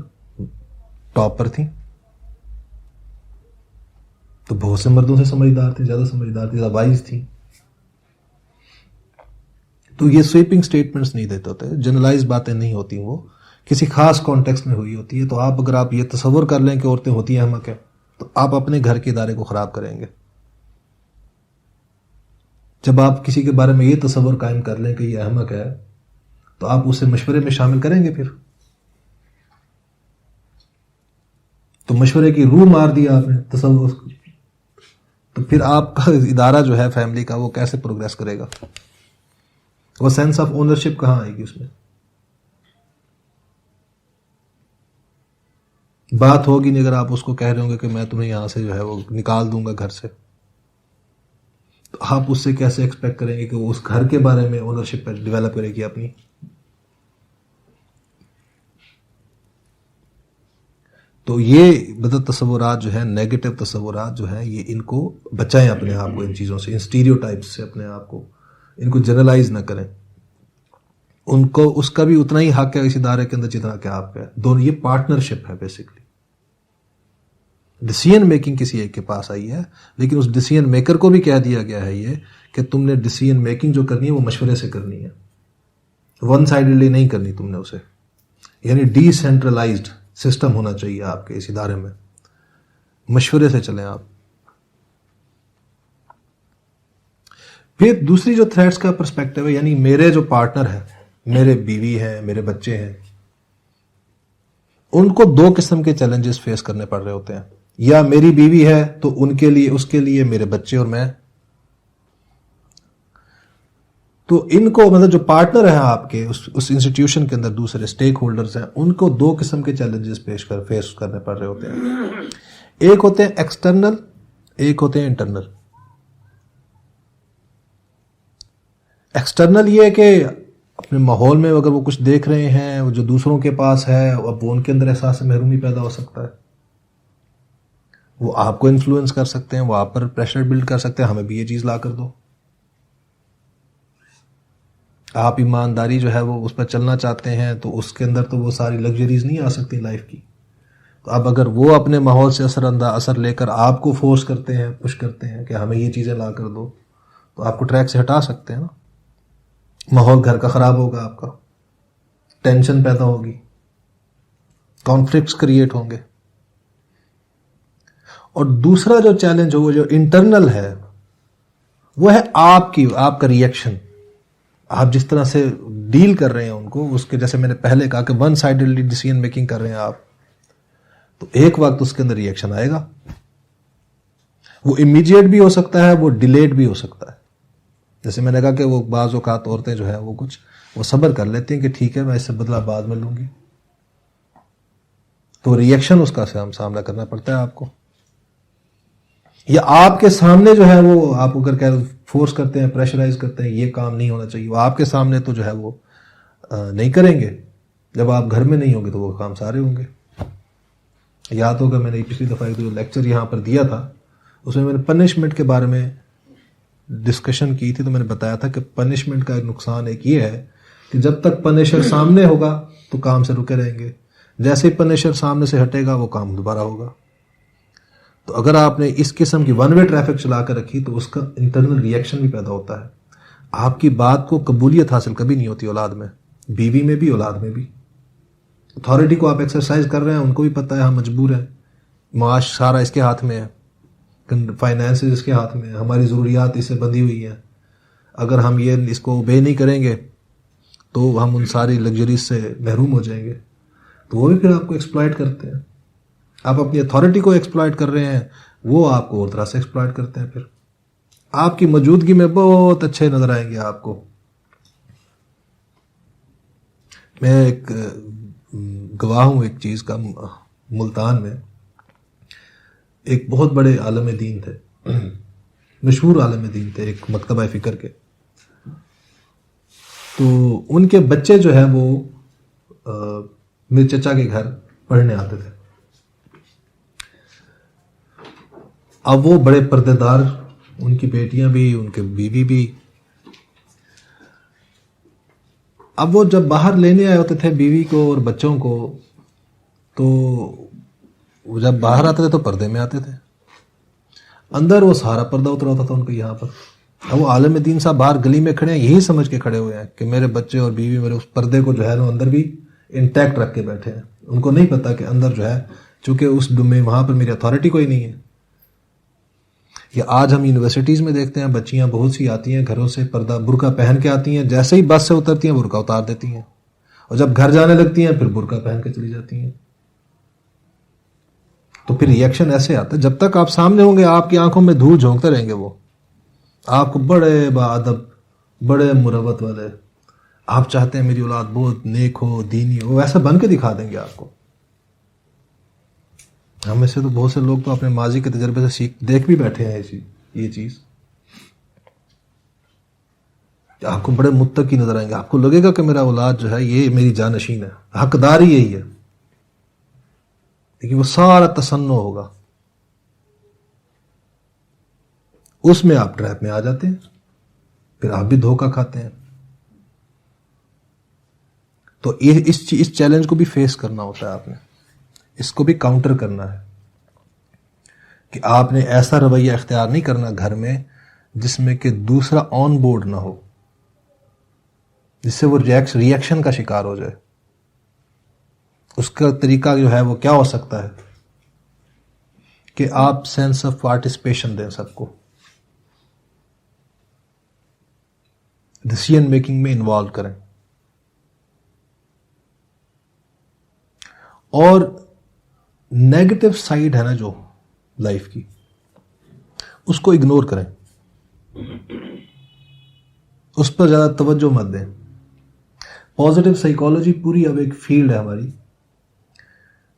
ٹاپ پر تھیں. تو بہت سے مردوں سے سمجھدار تھیں, زیادہ سمجھدار تھیں, وائز تھیں. تو یہ سویپنگ سٹیٹمنٹس نہیں دیتے ہوتے, جنرلائز باتیں نہیں ہوتی, وہ کسی خاص کانٹیکسٹ میں ہوئی ہوتی ہے. تو اگر آپ یہ تصور کر لیں کہ عورتیں ہوتی ہیں احمق ہیں, تو آپ اپنے گھر کے ادارے کو خراب کریں گے. جب آپ کسی کے بارے میں یہ تصور قائم کر لیں کہ یہ احمق ہے, تو آپ اسے مشورے میں شامل کریں گے. پھر تو مشورے کی روح مار دیا آپ نے تصور, تو پھر آپ کا ادارہ جو ہے فیملی کا وہ کیسے پروگریس کرے گا؟ وہ سینس آف اونرشپ کہاں آئے گی اس میں؟ بات ہوگی نہیں اگر آپ اس کو کہہ رہے ہوں گے کہ میں تمہیں یہاں سے جو ہے وہ نکال دوں گا گھر سے, تو آپ اس سے کیسے ایکسپیکٹ کریں گے کہ وہ اس گھر کے بارے میں اونرشپ ڈیولپ کرے گی اپنی؟ تو یہ مطلب تصورات جو ہیں, نیگیٹو تصورات جو ہیں, یہ ان کو بچائیں اپنے آپ کو ان چیزوں سے, ان اسٹیریوٹائپس سے اپنے آپ کو, ان کو جنرلائز نہ کریں. ان کو اس کا بھی اتنا ہی حق ہے اس ادارے کے اندر جتنا کہ آپ کا ہے. دونوں یہ پارٹنرشپ ہے بیسکلی. ڈیسیژن میکنگ کسی ایک کے پاس آئی ہے, لیکن اس ڈیسیژن میکر کو بھی کہہ دیا گیا ہے یہ کہ تم نے ڈیسیژن میکنگ جو کرنی ہے وہ مشورے سے کرنی ہے, ون سائیڈلی نہیں کرنی تم نے اسے. یعنی ڈی سینٹرلائزڈ سسٹم ہونا چاہیے آپ کے اس ادارے میں, مشورے سے چلیں آپ. پھر دوسری جو تھریٹس کا پرسپیکٹو ہے, یعنی میرے جو پارٹنر ہیں, میرے بیوی ہیں, میرے بچے ہیں, ان کو دو قسم کے چیلنجز فیس کرنے پڑ رہے ہوتے ہیں. یا میری بیوی ہے تو ان کے لیے, اس کے لیے میرے بچے اور میں. تو ان کو مطلب جو پارٹنر ہیں آپ کے اس انسٹیٹیوشن کے اندر, دوسرے اسٹیک ہولڈرز ہیں, ان کو دو قسم کے چیلنجز فیس کرنے پڑ رہے ہوتے ہیں. ایک ہوتے ہیں ایکسٹرنل, ایک ہوتے ہیں انٹرنل. ایکسٹرنل یہ ہے کہ اپنے ماحول میں اگر وہ کچھ دیکھ رہے ہیں جو دوسروں کے پاس ہے, اب وہ ان کے اندر احساس محرومی پیدا ہو سکتا ہے, وہ آپ کو انفلوئنس کر سکتے ہیں, وہ آپ پر پریشر بلڈ کر سکتے ہیں, ہمیں بھی یہ چیز لا کر دو. آپ ایمانداری جو ہے وہ اس پر چلنا چاہتے ہیں, تو اس کے اندر تو وہ ساری لگژریز نہیں آ سکتی لائف کی. تو اب اگر وہ اپنے ماحول سے اثر لے کر آپ کو فورس کرتے ہیں, پش کرتے ہیں کہ ہمیں یہ چیزیں لا کر دو, تو آپ کو ٹریک سے ہٹا سکتے ہیں نا. ماحول گھر کا خراب ہوگا, آپ کا ٹینشن پیدا ہوگی, کانفلکٹس کریٹ ہوں گے. اور دوسرا جو چیلنج ہو, وہ جو انٹرنل ہے, وہ ہے آپ کا ریئیکشن. آپ جس طرح سے ڈیل کر رہے ہیں ان کو, اس کے جیسے میں نے پہلے کہا کہ ون سائیڈلی ڈیسیژن میکنگ کر رہے ہیں آپ, تو ایک وقت اس کے اندر ریئیکشن آئے گا. وہ امیڈیٹ بھی ہو سکتا ہے, وہ ڈیلیڈ بھی ہو سکتا ہے. جیسے میں نے کہا کہ وہ بعض اوقات عورتیں جو ہیں وہ کچھ وہ صبر کر لیتی ہیں کہ ٹھیک ہے میں اس سے بدلہ بعد میں لوں گی. تو ریئیکشن اس کا سامنا کرنا پڑتا ہے آپ کو. یا آپ کے سامنے جو ہے وہ آپ اگر فورس کرتے ہیں, پریشرائز کرتے ہیں, یہ کام نہیں ہونا چاہیے, وہ آپ کے سامنے تو جو ہے وہ نہیں کریں گے. جب آپ گھر میں نہیں ہوں گے تو وہ کام سارے ہوں گے. یاد ہوگا میں نے پچھلی دفعہ جو لیکچر یہاں پر دیا تھا اس میں نے پنشمنٹ کے بارے میں ڈسکشن کی تھی. تو میں نے بتایا تھا کہ پنشمنٹ کا ایک نقصان ایک یہ ہے کہ جب تک پنشر سامنے ہوگا تو کام سے رکے رہیں گے, جیسے ہی پنشر سامنے سے ہٹے گا وہ کام دوبارہ ہوگا. تو اگر آپ نے اس قسم کی ون وے ٹریفک چلا کر رکھی تو اس کا انٹرنل ریئیکشن بھی پیدا ہوتا ہے. آپ کی بات کو قبولیت حاصل کبھی نہیں ہوتی اولاد میں, بیوی میں بھی اولاد میں بھی. اتھارٹی کو آپ ایکسرسائز کر رہے ہیں, ان کو بھی پتہ ہے ہم مجبور ہیں, معاش سارا اس کے ہاتھ میں ہے, فائنینس اس کے ہاتھ میں ہے, ہماری ضروریات اس سے بندھی ہوئی ہیں. اگر ہم اس کو اوبے نہیں کریں گے تو ہم ان ساری لگژریز سے محروم ہو جائیں گے. تو وہ بھی پھر آپ کو ایکسپلائٹ کرتے ہیں. آپ اپنی اتھارٹی کو ایکسپلائٹ کر رہے ہیں, وہ آپ کو اور طرح سے ایکسپلائٹ کرتے ہیں. پھر آپ کی موجودگی میں بہت اچھے نظر آئیں گے آپ کو. میں ایک گواہ ہوں ایک چیز کا. ملتان میں ایک بہت بڑے عالم دین تھے, مشہور عالم دین تھے, ایک مکتبہ فکر کے. تو ان کے بچے جو ہیں وہ میرے چچا کے گھر پڑھنے آتے تھے. اب وہ بڑے پردے دار, ان کی بیٹیاں بھی, ان کے بیوی بھی. اب وہ جب باہر لینے آئے ہوتے تھے بیوی کو اور بچوں کو, تو وہ جب باہر آتے تھے تو پردے میں آتے تھے, اندر وہ سارا پردہ اترا ہوتا تھا ان کو یہاں پر. اب وہ عالم دین صاحب باہر گلی میں کھڑے ہیں, یہی سمجھ کے کھڑے ہوئے ہیں کہ میرے بچے اور بیوی میرے اس پردے کو جو ہے نا اندر بھی انٹیکٹ رکھ کے بیٹھے ہیں. ان کو نہیں پتا کہ اندر جو ہے, چونکہ اس میں وہاں پر میری اتھارٹی کوئی نہیں ہے. یا آج ہم یونیورسٹیز میں دیکھتے ہیں بچیاں بہت سی آتی ہیں گھروں سے پردہ برقع پہن کے آتی ہیں, جیسے ہی بس سے اترتی ہیں برقع اتار دیتی ہیں, اور جب گھر جانے لگتی ہیں پھر برقع پہن کے چلی جاتی ہیں. تو پھر ریئیکشن ایسے آتا ہے. جب تک آپ سامنے ہوں گے آپ کی آنکھوں میں دھول جھونکتے رہیں گے, وہ آپ کو بڑے باادب, بڑے مروت والے, آپ چاہتے ہیں میری اولاد بہت نیک ہو, دینی ہو, ویسا بن کے دکھا دیں گے آپ کو. ہم میں سے تو بہت سے لوگ تو اپنے ماضی کے تجربے سے دیکھ بھی بیٹھے ہیں یہ چیز. آپ کو بڑے متقی نظر آئیں گے, آپ کو لگے گا کہ میرا اولاد جو ہے یہ میری جانشین ہے, حقدار ہی یہی ہے, لیکن وہ سارا تصنع ہوگا. اس میں آپ ٹریپ میں آ جاتے ہیں, پھر آپ بھی دھوکہ کھاتے ہیں. تو اس چیلنج کو بھی فیس کرنا ہوتا ہے آپ نے, اس کو بھی کاؤنٹر کرنا ہے کہ آپ نے ایسا رویہ اختیار نہیں کرنا گھر میں جس میں کہ دوسرا آن بورڈ نہ ہو, جس سے وہ ریئیکشن کا شکار ہو جائے. اس کا طریقہ جو ہے وہ کیا ہو سکتا ہے کہ آپ سینس آف پارٹیسپیشن دیں سب کو, ڈیسیژن میکنگ میں انوالو کریں, اور نیگیٹو سائیڈ ہے نا جو لائف کی, اس کو اگنور کریں, اس پر زیادہ توجہ مت دیں. پازیٹیو سائیکالوجی پوری اب ایک فیلڈ ہے ہماری,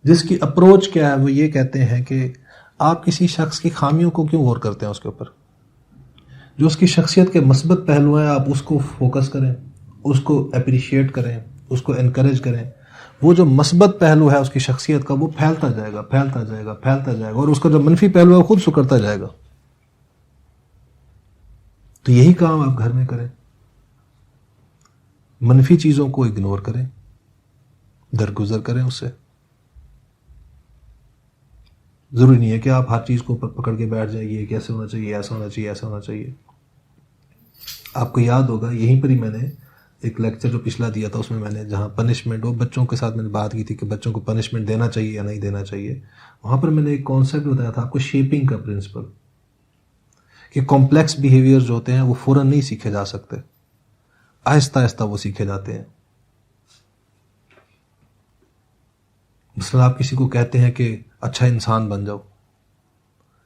جس کی اپروچ کیا ہے, وہ یہ کہتے ہیں کہ آپ کسی شخص کی خامیوں کو کیوں غور کرتے ہیں, اس کے اوپر جو اس کی شخصیت کے مثبت پہلو ہیں آپ اس کو فوکس کریں, اس کو اپریشیٹ کریں, اس کو انکریج کریں. وہ جو مثبت پہلو ہے اس کی شخصیت کا وہ پھیلتا جائے گا, پھیلتا جائے گا, پھیلتا جائے گا, اور اس کا جو منفی پہلو ہے خود سکڑتا جائے گا. تو یہی کام آپ گھر میں کریں, منفی چیزوں کو اگنور کریں, درگزر کریں اس سے. ضروری نہیں ہے کہ آپ ہر چیز کو پکڑ کے بیٹھ جائیں, یہ کیسے ہونا چاہیے, ایسا ہونا چاہیے, ایسا ہونا چاہیے. آپ کو یاد ہوگا یہیں پر ہی میں نے ایک لیکچر جو پچھلا دیا تھا اس میں نے جہاں پنشمنٹ, وہ بچوں کے ساتھ میں نے بات کی تھی کہ بچوں کو پنشمنٹ دینا چاہیے یا نہیں دینا چاہیے. وہاں پر میں نے ایک کانسیپٹ بتایا تھا آپ کو, شیپنگ کا پرنسپل, کہ کمپلیکس بیہیویئر جو ہوتے ہیں وہ فوراً نہیں سیکھے جا سکتے, آہستہ آہستہ وہ سیکھے جاتے ہیں. مثلا آپ کسی کو کہتے ہیں کہ اچھا انسان بن جاؤ,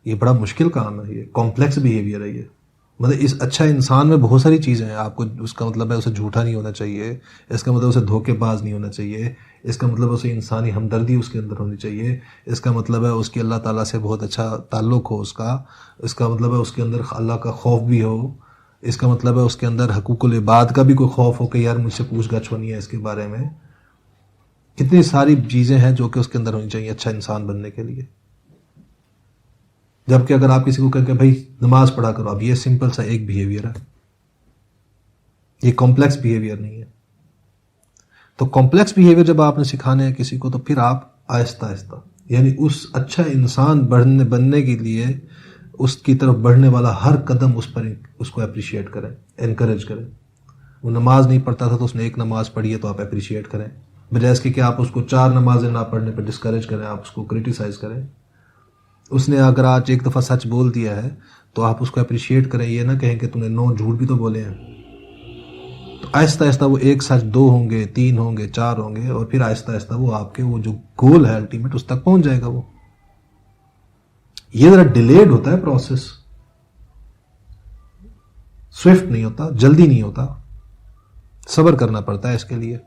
یہ بڑا مشکل کام ہے, یہ کمپلیکس بیہیویئر ہے یہ. مطلب اس اچھا انسان میں بہت ساری چیزیں ہیں. آپ کو اس کا مطلب ہے اسے جھوٹا نہیں ہونا چاہیے, اس کا مطلب اسے دھوکے باز نہیں ہونا چاہیے, اس کا مطلب اسے انسانی ہمدردی اس کے اندر ہونی چاہیے, اس کا مطلب ہے اس کی اللہ تعالیٰ سے بہت اچھا تعلق ہو اس کا مطلب ہے اس کے اندر اللہ کا خوف بھی ہو, اس کا مطلب ہے اس کے اندر حقوق العباد کا بھی کوئی خوف ہو کہ یار مجھ سے پوچھ گچھ ہونی ہے اس کے بارے میں. کتنی ساری چیزیں ہیں جو کہ اس کے اندر ہونی چاہیے اچھا انسان بننے کے لیے. جبکہ اگر آپ کسی کو کہیں کہ بھائی نماز پڑھا کرو, اب یہ سمپل سا ایک بیہیویئر ہے, یہ کمپلیکس بیہیویئر نہیں ہے. تو کمپلیکس بیہیویئر جب آپ نے سکھانے ہیں کسی کو, تو پھر آپ آہستہ آہستہ یعنی اس اچھا انسان بننے کے لیے اس کی طرف بڑھنے والا ہر قدم اس کو اپریشیٹ کریں, انکریج کریں. وہ نماز نہیں پڑھتا تھا تو اس نے ایک نماز پڑھی ہے تو آپ اپریشیٹ کریں, بجائے اس کے کہ آپ اس کو 4 نمازیں نہ پڑھنے پہ ڈسکریج کریں, آپ اس کو کرٹیسائز کریں. اس نے اگر آج ایک دفعہ سچ بول دیا ہے تو آپ اس کو اپریشیٹ کریں, یہ نہ کہیں کہ تم نے 9 جھوٹ بھی تو بولے ہیں. تو آہستہ آہستہ وہ 1 سچ 2 ہوں گے, 3 ہوں گے, 4 ہوں گے, اور پھر آہستہ آہستہ وہ آپ کے وہ جو گول ہے الٹیمیٹ اس تک پہنچ جائے گا. وہ یہ ذرا ڈیلیڈ ہوتا ہے پروسیس, سوئفٹ نہیں ہوتا, جلدی نہیں ہوتا, صبر کرنا پڑتا ہے اس کے لیے.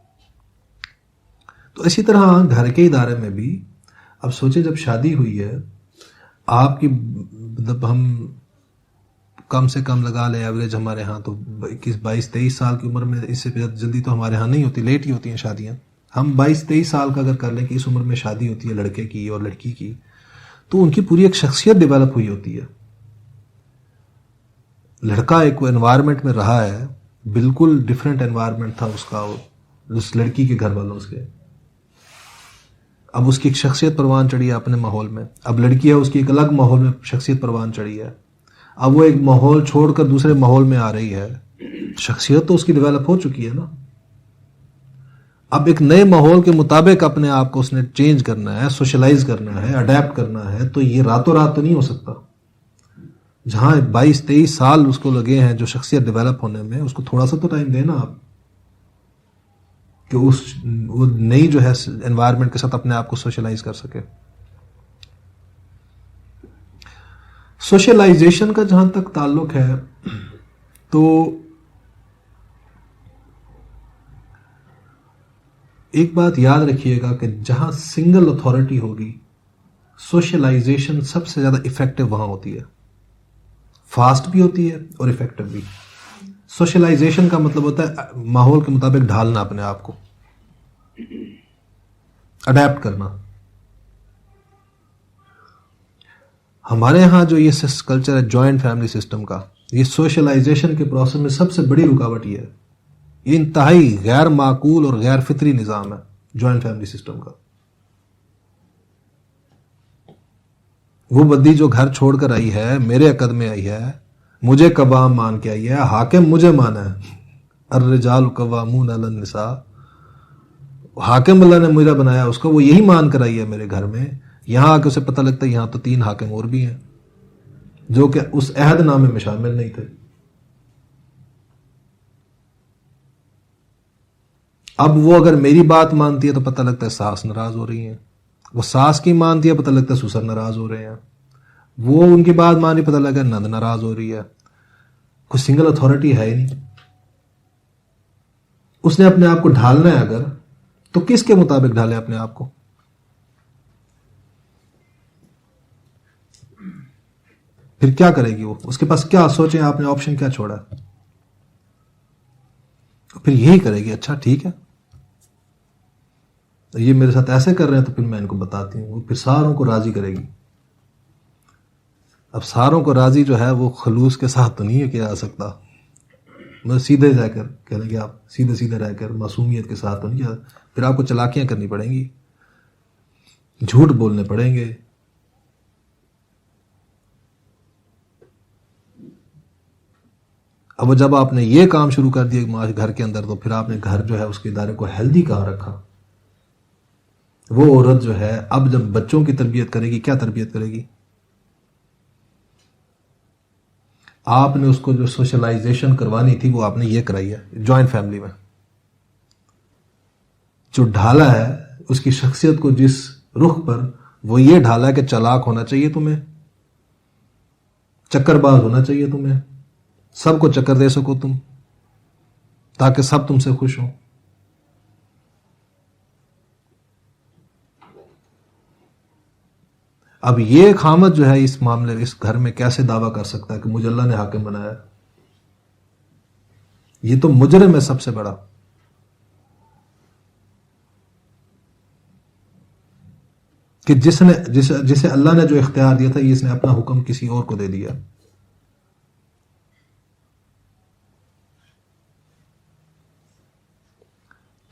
تو اسی طرح گھر کے ادارے میں بھی اب سوچیں جب شادی ہوئی ہے آپ کی, مطلب ہم کم سے کم لگا لیں ایوریج ہمارے ہاں تو 22-23 سال کی عمر میں, اس سے جلدی تو ہمارے ہاں نہیں ہوتی, لیٹ ہی ہوتی ہیں شادیاں. ہم 22-23 سال کا اگر کر لیں کہ اس عمر میں شادی ہوتی ہے لڑکے کی اور لڑکی کی, تو ان کی پوری ایک شخصیت ڈیولپ ہوئی ہوتی ہے. لڑکا ایک انوائرمنٹ میں رہا ہے, بالکل ڈفرینٹ انوائرمنٹ تھا اس کا, اس لڑکی کے گھر والوں سے. اب اس کی ایک شخصیت پروان چڑھی ہے اپنے ماحول میں. اب لڑکی ہے, اس کی ایک الگ ماحول میں شخصیت پروان چڑھی ہے. اب وہ ایک ماحول چھوڑ کر دوسرے ماحول میں آ رہی ہے, شخصیت تو اس کی ڈیولپ ہو چکی ہے نا. اب ایک نئے ماحول کے مطابق اپنے آپ کو اس نے چینج کرنا ہے, سوشلائز کرنا ہے, اڈیپٹ کرنا ہے. تو یہ راتوں رات تو نہیں ہو سکتا. جہاں 22-23 سال اس کو لگے ہیں جو شخصیت ڈیولپ ہونے میں, اس کو تھوڑا سا تو ٹائم دینا آپ, کہ وہ نئی جو ہے انوائرمنٹ کے ساتھ اپنے آپ کو سوشلائز کر سکے. سوشلائزیشن کا جہاں تک تعلق ہے تو ایک بات یاد رکھیے گا کہ جہاں سنگل اتھارٹی ہوگی سوشلائزیشن سب سے زیادہ افیکٹو وہاں ہوتی ہے, فاسٹ بھی ہوتی ہے اور افیکٹو بھی. سوشلائزیشن کا مطلب ہوتا ہے ماحول کے مطابق ڈھالنا اپنے آپ کو, اڈیپٹ کرنا. ہمارے ہاں جو یہ کلچر ہے جوائنٹ فیملی سسٹم کا, یہ سوشلائزیشن کے پروسیس میں سب سے بڑی رکاوٹ یہ ہے. یہ انتہائی غیر معقول اور غیر فطری نظام ہے جوائنٹ فیملی سسٹم کا. وہ بدی جو گھر چھوڑ کر آئی ہے, میرے عقد میں آئی ہے, مجھے قوام مان کے آئی ہے, حاکم مجھے مانا ہے. الرجال قوامون علی النساء, حاکم اللہ نے مجھے بنایا اس کو, وہ یہی مان کر آئی ہے میرے گھر میں. یہاں آ کے اسے پتہ لگتا ہے یہاں تو 3 حاکم اور بھی ہیں جو کہ اس عہد نامے میں شامل نہیں تھے. اب وہ اگر میری بات مانتی ہے تو پتہ لگتا ہے ساس ناراض ہو رہی ہیں, وہ ساس کی مانتی ہے پتہ لگتا ہے سسر ناراض ہو رہے ہیں, وہ ان کی بات مانی پتہ لگا نند ناراض ہو رہی ہے. کوئی سنگل اتھارٹی ہے ہی نہیں. اس نے اپنے آپ کو ڈھالنا ہے اگر, تو کس کے مطابق ڈھالے اپنے آپ کو؟ پھر کیا کرے گی وہ؟ اس کے پاس کیا سوچیں آپ نے آپشن کیا چھوڑا؟ پھر یہی کرے گی, اچھا ٹھیک ہے یہ میرے ساتھ ایسے کر رہے ہیں تو پھر میں ان کو بتاتی ہوں. وہ پھر ساروں کو راضی کرے گی. اب ساروں کو راضی جو ہے وہ خلوص کے ساتھ تو نہیں ہے کیا جا سکتا. میں سیدھے جا کر کہہ رہے کہ آپ سیدھے سیدھے رہ کر معصومیت کے ساتھ تو نہیں کیا, پھر آپ کو چالاکیاں کرنی پڑیں گی, جھوٹ بولنے پڑیں گے. اب جب آپ نے یہ کام شروع کر دیا گھر کے اندر, تو پھر آپ نے گھر جو ہے اس کے ادارے کو ہیلدی کہاں رکھا. وہ عورت جو ہے اب جب بچوں کی تربیت کرے گی, کیا تربیت کرے گی؟ آپ نے اس کو جو سوشلائزیشن کروانی تھی وہ آپ نے یہ کرائی ہے جوائنٹ فیملی میں. جو ڈھالا ہے اس کی شخصیت کو جس رخ پر, وہ یہ ڈھالا ہے کہ چالاک ہونا چاہیے تمہیں, چکر باز ہونا چاہیے تمہیں, سب کو چکر دے سکو تم، تاکہ سب تم سے خوش ہوں. اب یہ خامد جو ہے اس معاملے اس گھر میں کیسے دعویٰ کر سکتا ہے کہ مجھے اللہ نے حاکم بنایا؟ یہ تو مجرم ہے سب سے بڑا. کہ جسے اللہ نے جو اختیار دیا تھا، یہ اس نے اپنا حکم کسی اور کو دے دیا.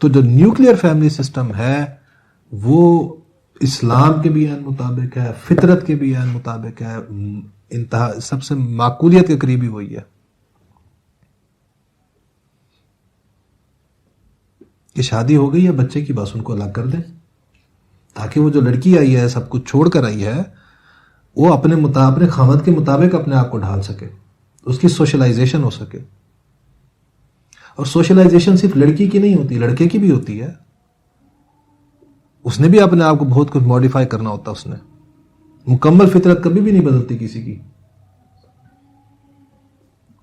تو جو نیوکلیئر فیملی سسٹم ہے وہ اسلام کے بھی عین مطابق ہے، فطرت کے بھی عین مطابق ہے، انتہا سب سے معقولیت کے قریبی وہی ہے کہ شادی ہو گئی ہے بچے کی، بس ان کو الگ کر دیں، تاکہ وہ جو لڑکی آئی ہے سب کچھ چھوڑ کر آئی ہے وہ اپنے خامد کے مطابق اپنے آپ کو ڈھال سکے، اس کی سوشلائزیشن ہو سکے. اور سوشلائزیشن صرف لڑکی کی نہیں ہوتی، لڑکے کی بھی ہوتی ہے. اس نے بھی اپنے آپ کو بہت کچھ ماڈیفائی کرنا ہوتا، اس نے مکمل فطرت کبھی بھی نہیں بدلتی کسی کی.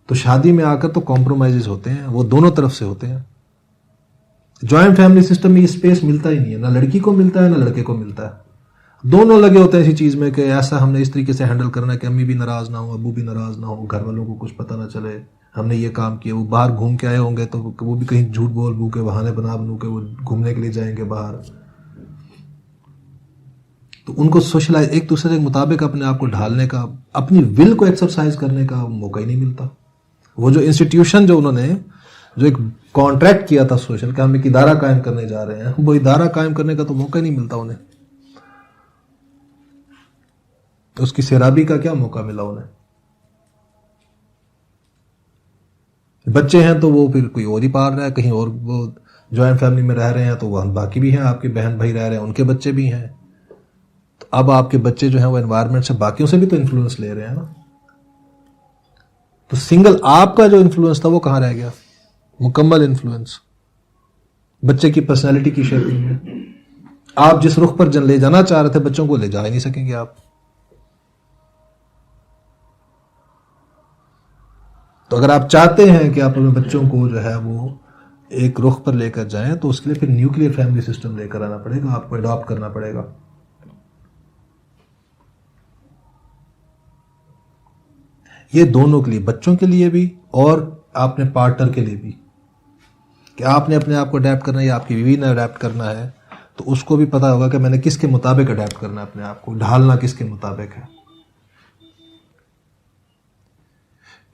تو شادی میں آ کر تو کمپرومائزز ہوتے ہیں، وہ دونوں طرف سے ہوتے ہیں. جوائنٹ فیملی سسٹم میں یہ اسپیس ملتا ہی نہیں ہے، نہ لڑکی کو ملتا ہے نہ لڑکے کو ملتا ہے. دونوں لگے ہوتے ہیں اسی چیز میں کہ ایسا ہم نے اس طریقے سے ہینڈل کرنا ہے کہ امی بھی ناراض نہ ہو، ابو بھی ناراض نہ ہو، گھر والوں کو کچھ پتہ نہ چلے ہم نے یہ کام کیا. وہ باہر گھوم کے آئے ہوں گے تو وہ بھی کہیں جھوٹ بول کے بہانے بنو کے وہ گھومنے کے لیے جائیں گے باہر. تو ان کو سوشلائز ایک دوسرے کے مطابق اپنے آپ کو ڈھالنے کا، اپنی ول کو ایکسرسائز کرنے کا موقع ہی نہیں ملتا. وہ جو انسٹیٹیوشن جو انہوں نے جو ایک کانٹریکٹ کیا تھا سوشل کہ ہم ایک ادارہ قائم کرنے جا رہے ہیں، وہ ادارہ قائم کرنے کا تو موقع ہی نہیں ملتا انہیں. اس کی سیرابی کا کیا موقع ملا انہیں؟ بچے ہیں تو وہ پھر کوئی اور ہی پال رہا ہے کہیں اور، وہ جوائنٹ فیملی میں رہ رہے ہیں تو وہ باقی بھی ہیں، آپ کے بہن بھائی رہ رہے ہیں ان کے بچے بھی ہیں. تو اب آپ کے بچے جو ہیں وہ انوائرمنٹ سے باقیوں سے بھی تو انفلوئنس لے رہے ہیں نا. تو سنگل آپ کا جو انفلوئنس تھا وہ کہاں رہ گیا؟ مکمل انفلوئنس بچے کی پرسنالٹی کی شیپنگ میں. آپ جس رخ پر لے جانا چاہ رہے تھے بچوں کو لے جا ہی نہیں سکیں گے آپ. تو اگر آپ چاہتے ہیں کہ آپ اپنے بچوں کو جو ہے وہ ایک رخ پر لے کر جائیں تو اس کے لیے پھر نیوکلیئر فیملی سسٹم لے کر آنا پڑے گا، آپ کو اڈاپٹ کرنا پڑے گا. یہ دونوں کے لیے، بچوں کے لیے بھی اور آپ نے پارٹنر کے لیے بھی، کہ آپ نے اپنے آپ کو اڈیپٹ کرنا ہے یا آپ کی بیوی نے اڈیپٹ کرنا ہے، تو اس کو بھی پتا ہوگا کہ میں نے کس کے مطابق اڈیپٹ کرنا ہے، اپنے آپ کو ڈھالنا کس کے مطابق ہے.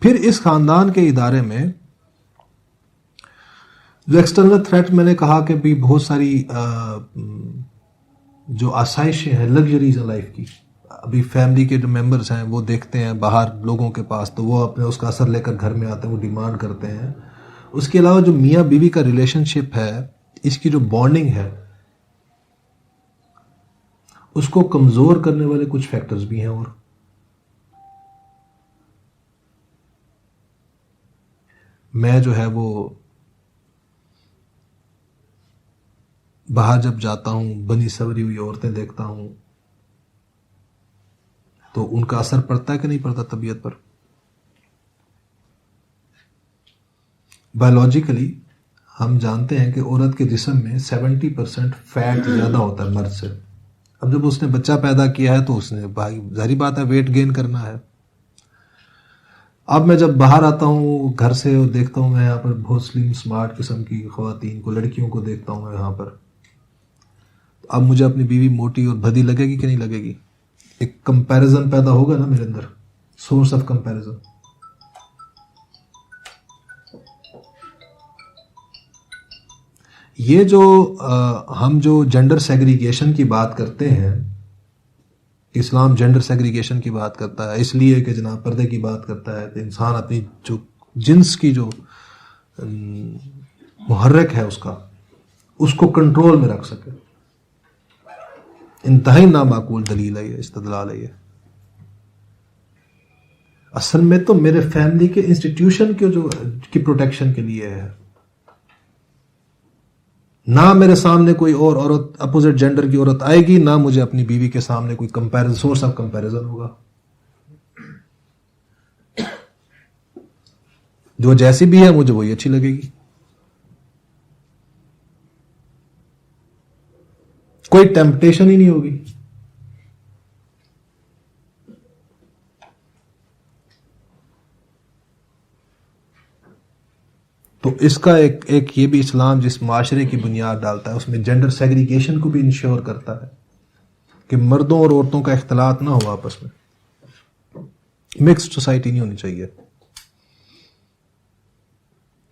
پھر اس خاندان کے ادارے میں جو ایکسٹرنل تھریٹ میں نے کہا کہ بھی بہت ساری جو آسائشیں ہیں، لگژریز ہیں لائف کی، ابھی فیملی کے جو ممبرز ہیں وہ دیکھتے ہیں باہر لوگوں کے پاس تو وہ اپنے اس کا اثر لے کر گھر میں آتے ہیں، وہ ڈیمانڈ کرتے ہیں. اس کے علاوہ جو میاں بیوی کا ریلیشن شپ ہے، اس کی جو بانڈنگ ہے، اس کو کمزور کرنے والے کچھ فیکٹرز بھی ہیں. اور میں جو ہے وہ باہر جب جاتا ہوں بنی سوری ہوئی عورتیں دیکھتا ہوں تو ان کا اثر پڑتا ہے کہ نہیں پڑتا طبیعت پر؟ بایولوجیکلی ہم جانتے ہیں کہ عورت کے جسم میں 70% فیٹ زیادہ ہوتا ہے مرد سے. اب جب اس نے بچہ پیدا کیا ہے تو اس نے ظاہری بات ہے ویٹ گین کرنا ہے. اب میں جب باہر آتا ہوں گھر سے اور دیکھتا ہوں میں یہاں پر بہت سلیم سمارٹ قسم کی خواتین کو، لڑکیوں کو دیکھتا ہوں میں یہاں پر، اب مجھے اپنی بیوی موٹی اور بھدی لگے گی کہ نہیں لگے گی؟ ایک کمپیریزن پیدا ہوگا نا میرے اندر، سورس آف کمپیریزن. یہ جو ہم جو جینڈر سیگریگیشن کی بات کرتے ہیں، اسلام جینڈر سیگریگیشن کی بات کرتا ہے اس لیے کہ جناب پردے کی بات کرتا ہے کہ انسان اپنی جو جنس کی جو محرک ہے اس کو کنٹرول میں رکھ سکے. انتہائی نامعقول دلیل ہے یہ، استدلال ہے یہ. اصل میں تو میرے فیملی کے انسٹیٹیوشن کی پروٹیکشن کے لیے ہے. نہ میرے سامنے کوئی اور عورت اپوزٹ جینڈر کی عورت آئے گی، نہ مجھے اپنی بیوی کے سامنے کوئی کمپیریزن، سورس آف کمپیریزن ہوگا. جو جیسی بھی ہے مجھے وہی اچھی لگے گی. کوئی ٹیمپٹیشن ہی نہیں ہوگی. تو اس کا ایک یہ بھی اسلام جس معاشرے کی بنیاد ڈالتا ہے اس میں جینڈر سیگریگیشن کو بھی انشور کرتا ہے کہ مردوں اور عورتوں کا اختلاط نہ ہو آپس میں. مکسڈ سوسائٹی نہیں ہونی چاہیے.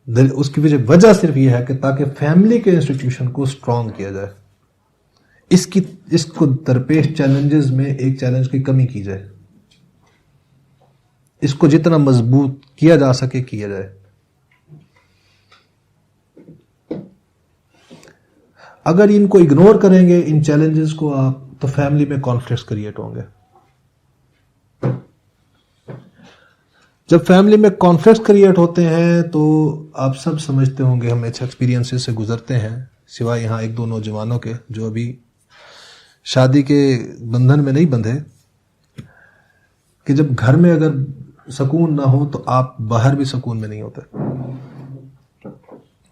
اس کی وجہ صرف یہ ہے کہ تاکہ فیملی کے انسٹیٹیوشن کو اسٹرانگ کیا جائے. اس کو درپیش چیلنجز میں ایک چیلنج کی کمی کی جائے. اس کو جتنا مضبوط کیا جا سکے کیا جائے. اگر ان کو اگنور کریں گے ان چیلنجز کو آپ تو فیملی میں کانفلکٹس کریٹ ہوں گے. جب فیملی میں کانفلکٹس کریٹ ہوتے ہیں تو آپ سب سمجھتے ہوں گے, ہم اچھے ایکسپیرینس سے گزرتے ہیں سوائے یہاں ایک دو نوجوانوں کے جو ابھی شادی کے بندھن میں نہیں بندھے, کہ جب گھر میں اگر سکون نہ ہو تو آپ باہر بھی سکون میں نہیں ہوتے.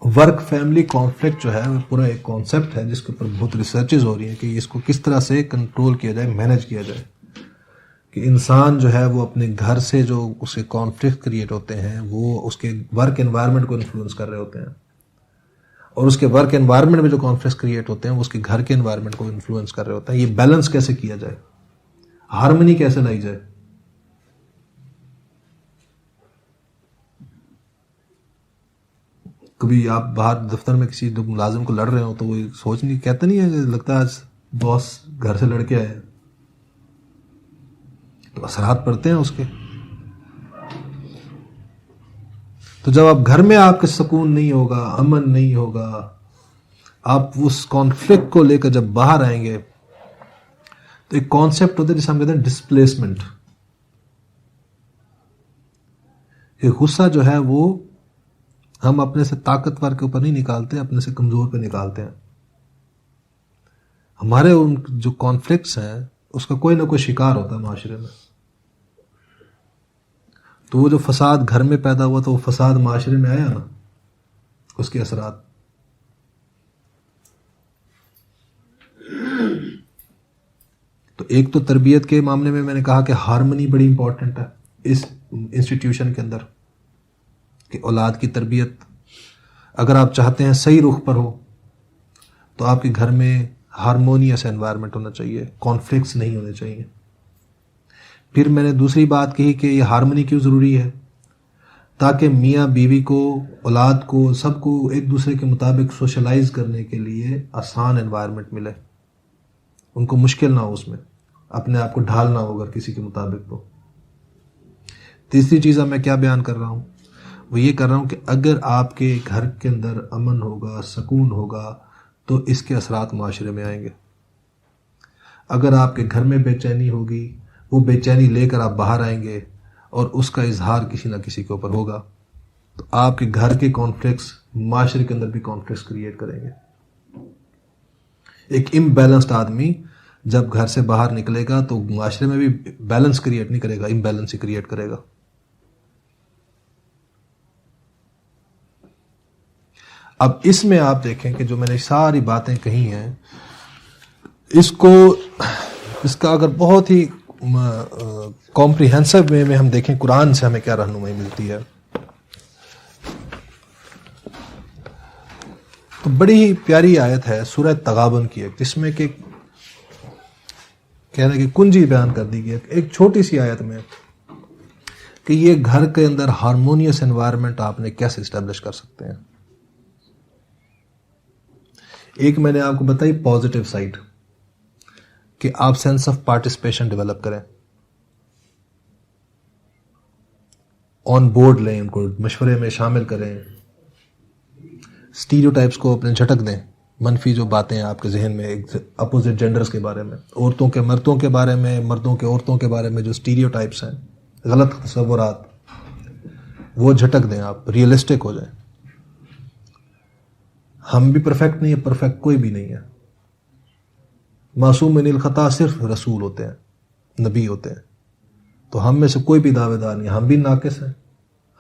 ورک فیملی کانفلکٹ جو ہے وہ پورا ایک کانسیپٹ ہے جس کے اوپر بہت ریسرچز ہو رہی ہیں کہ اس کو کس طرح سے کنٹرول کیا جائے, مینیج کیا جائے, کہ انسان جو ہے وہ اپنے گھر سے جو اس کے کانفلکٹ کریٹ ہوتے ہیں وہ اس کے ورک انوائرمنٹ کو انفلوئنس کر رہے ہوتے ہیں, اور اس کے ورک انوائرمنٹ میں جو کانفلکٹس کریٹ ہوتے ہیں وہ اس کے گھر کے انوائرمنٹ کو انفلوئنس کر رہے ہوتے ہیں. یہ بیلنس کیسے کیا جائے, ہارمنی کیسے لائی جائے. کبھی آپ باہر دفتر میں کسی ملازم کو لڑ رہے ہو تو وہ سوچ نہیں کہتا نہیں ہے کہ لگتا ہے آج باس گھر سے لڑ کے آئے, تو اثرات پڑتے ہیں اس کے. تو جب آپ گھر میں آپ کے سکون نہیں ہوگا, امن نہیں ہوگا, آپ اس کانفلکٹ کو لے کر جب باہر آئیں گے تو ایک کانسیپٹ ہوتا ہے جسے ہم کہتے ہیں ڈسپلیسمنٹ. یہ غصہ جو ہے وہ ہم اپنے سے طاقتور کے اوپر نہیں نکالتے, اپنے سے کمزور پہ نکالتے ہیں. ہمارے ان جو کانفلکٹس ہیں اس کا کوئی نہ کوئی شکار ہوتا ہے معاشرے میں. تو وہ جو فساد گھر میں پیدا ہوا تو وہ فساد معاشرے میں آیا نا, اس کے اثرات. تو ایک تو تربیت کے معاملے میں نے کہا کہ ہارمنی بڑی امپورٹنٹ ہے اس انسٹیٹیوشن کے اندر, کہ اولاد کی تربیت اگر آپ چاہتے ہیں صحیح رخ پر ہو تو آپ کے گھر میں ہارمونیس انوائرمنٹ ہونا چاہیے, کانفلکٹس نہیں ہونے چاہیے. پھر میں نے دوسری بات کہی کہ یہ ہارمنی کیوں ضروری ہے, تاکہ میاں بیوی کو, اولاد کو, سب کو ایک دوسرے کے مطابق سوشلائز کرنے کے لیے آسان انوائرمنٹ ملے, ان کو مشکل نہ ہو اس میں اپنے آپ کو ڈھالنا ہو اگر کسی کے مطابق. تو تیسری چیز میں کیا بیان کر رہا ہوں, وہ یہ کر رہا ہوں کہ اگر آپ کے گھر کے اندر امن ہوگا, سکون ہوگا, تو اس کے اثرات معاشرے میں آئیں گے. اگر آپ کے گھر میں بے چینی ہوگی, وہ بے چینی لے کر آپ باہر آئیں گے اور اس کا اظہار کسی نہ کسی کے اوپر ہوگا, تو آپ کے گھر کے کانفلکٹس معاشرے کے اندر بھی کانفلکٹس کریٹ کریں گے. ایک امبیلنسڈ آدمی جب گھر سے باہر نکلے گا تو معاشرے میں بھی بیلنس کریٹ نہیں کرے گا, امبیلنس ہی کریٹ کرے گا. اب اس میں آپ دیکھیں کہ جو میں نے ساری باتیں کہی ہیں اس کا اگر بہت ہی کمپریہنسو وے میں ہم دیکھیں قرآن سے ہمیں کیا رہنمائی ملتی ہے, تو بڑی ہی پیاری آیت ہے سورہ تغابن کی, ایک جس میں کہ کہنے کی کنجی بیان کر دی گئی ایک چھوٹی سی آیت میں, کہ یہ گھر کے اندر ہارمونیس انوائرمنٹ آپ نے کیسے اسٹیبلش کر سکتے ہیں. ایک میں نے آپ کو بتائی پازیٹیو سائڈ, کہ آپ سینس آف پارٹیسپیشن ڈیولپ کریں, آن بورڈ لیں, ان کو مشورے میں شامل کریں, اسٹیریوٹائپس کو اپنے جھٹک دیں, منفی جو باتیں ہیں آپ کے ذہن میں اپوزٹ جینڈرز کے بارے میں, عورتوں کے مردوں کے بارے میں, مردوں کے عورتوں کے بارے میں جو اسٹیریوٹائپس ہیں, غلط تصورات, وہ جھٹک دیں, آپ ریئلسٹک ہو جائیں. ہم بھی پرفیکٹ نہیں ہے, پرفیکٹ کوئی بھی نہیں ہے. معصوم من الخطا صرف رسول ہوتے ہیں, نبی ہوتے ہیں, تو ہم میں سے کوئی بھی دعوے دار نہیں, ہم بھی ناقص ہیں,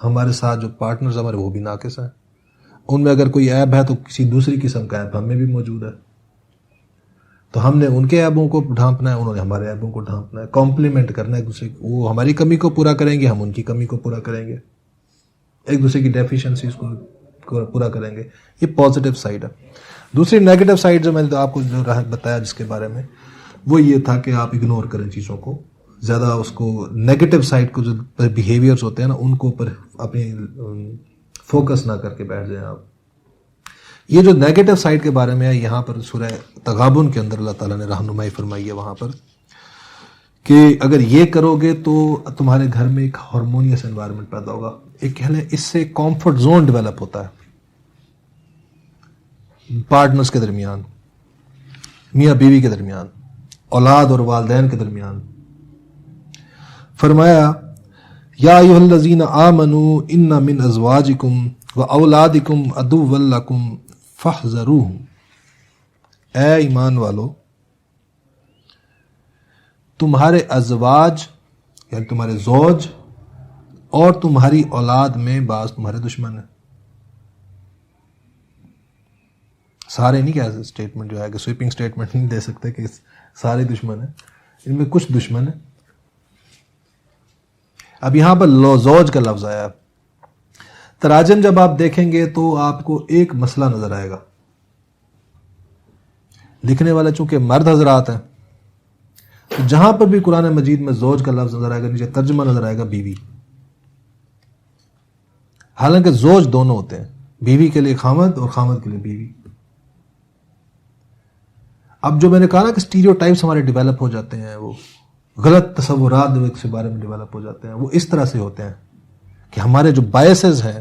ہمارے ساتھ جو پارٹنرز ہمارے وہ بھی ناقص ہیں. ان میں اگر کوئی عیب ہے تو کسی دوسری قسم کا عیب ہم میں بھی موجود ہے. تو ہم نے ان کے عیبوں کو ڈھانپنا ہے, انہوں نے ہمارے عیبوں کو ڈھانپنا ہے, کمپلیمنٹ کرنا ہے ایک دوسرے کو. وہ ہماری کمی کو پورا کریں گے, ہم ان کی کمی کو پورا کریں گے, ایک دوسرے کی ڈیفیشنسیز کو پورا کریں گے. یہ پازیٹیو سائڈ ہے. دوسری نیگیٹو سائڈ جو میں نے آپ کو جو بتایا جس کے بارے میں, وہ یہ تھا کہ آپ اگنور کریں چیزوں کو, زیادہ اس کو نیگیٹو سائڈ کو جو بیہیویئرز ہوتے ہیں نا ان کو اوپر اپنی فوکس نہ کر کے بیٹھ جائیں آپ. یہ جو نیگیٹو سائڈ کے بارے میں ہے, یہاں پر سورہ تغابن کے اندر اللہ تعالیٰ نے رہنمائی فرمائی ہے وہاں پر کہ اگر یہ کرو گے تو تمہارے گھر میں ایک ہارمونیس انوائرمنٹ پیدا ہوگا. ایک کہہ لیں اس سے کمفرٹ زون ڈیولپ ہوتا ہے پارٹنرز کے درمیان, میاں بیوی کے درمیان, اولاد اور والدین کے درمیان. فرمایا یا ایھا الذین آمنوا ان من ازواجکم واولادکم عدوا لکم فاحذروہم. اے ایمان والو, تمہارے ازواج یعنی تمہارے زوج اور تمہاری اولاد میں بعض تمہارے دشمن ہیں. سارے نہیں کہہ اسٹیٹمنٹ جو ہے کہ سویپنگ اسٹیٹمنٹ نہیں دے سکتے کہ سارے دشمن ہیں, ان میں کچھ دشمن ہیں. اب یہاں پر زوج کا لفظ آیا. تراجم جب آپ دیکھیں گے تو آپ کو ایک مسئلہ نظر آئے گا. لکھنے والے چونکہ مرد حضرات ہیں تو جہاں پر بھی قرآن مجید میں زوج کا لفظ نظر آئے گا نیچے ترجمہ نظر آئے گا بیوی. حالانکہ زوج دونوں ہوتے ہیں, بیوی کے لیے خامد اور خامد کے لیے بیوی. اب جو میں نے کہا نا کہ اسٹیریوٹائپس ہمارے ڈیولپ ہو جاتے ہیں, وہ غلط تصورات ایک سے بارے میں ڈیولپ ہو جاتے ہیں, وہ اس طرح سے ہوتے ہیں کہ ہمارے جو بائسز ہیں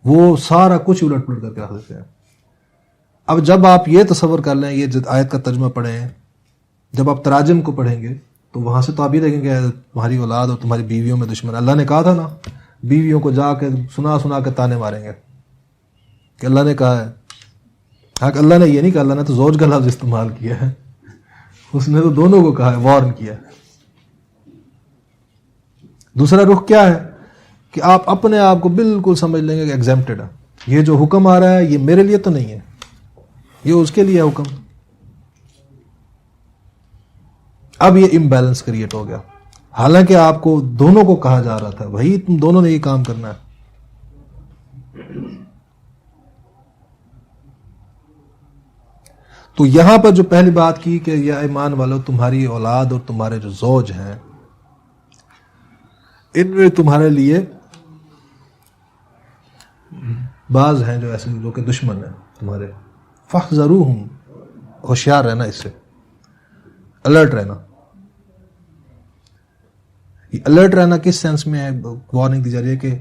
وہ سارا کچھ الٹ پلٹ کر کے رکھ دیتے ہیں. اب جب آپ یہ تصور کر لیں, یہ آیت کا ترجمہ پڑھیں, جب آپ تراجم کو پڑھیں گے تو وہاں سے تو آپ یہ دیکھیں گے تمہاری اولاد اور تمہاری بیویوں میں دشمن. اللہ نے کہا تھا نا بیویوں کو جا کے سنا کے تانے ماریں گے کہ اللہ نے کہا ہے. ہاں اللہ نے یہ نہیں کہا, اللہ نے تو زوج کا لفظ استعمال کیا ہے, اس نے تو دونوں کو کہا ہے, وارن کیا ہے. دوسرا رخ کیا ہے کہ آپ اپنے آپ کو بالکل سمجھ لیں گے کہ ایگزیمپٹڈ ہے, یہ جو حکم آ رہا ہے یہ میرے لیے تو نہیں ہے, یہ اس کے لیے ہے حکم. اب یہ امبیلنس کریٹ ہو گیا, حالانکہ آپ کو دونوں کو کہا جا رہا تھا بھائی تم دونوں نے یہ کام کرنا ہے. تو یہاں پر جو پہلی بات کی کہ یا ایمان والو تمہاری اولاد اور تمہارے جو زوج ہیں ان میں تمہارے لیے بعض ہیں جو ایسے جو کہ دشمن ہیں تمہارے. فاحذروہم, ہوشیار رہنا, اس سے الرٹ رہنا. یہ الرٹ رہنا کس سینس میں ہے, وارننگ دی جا رہی ہے کہ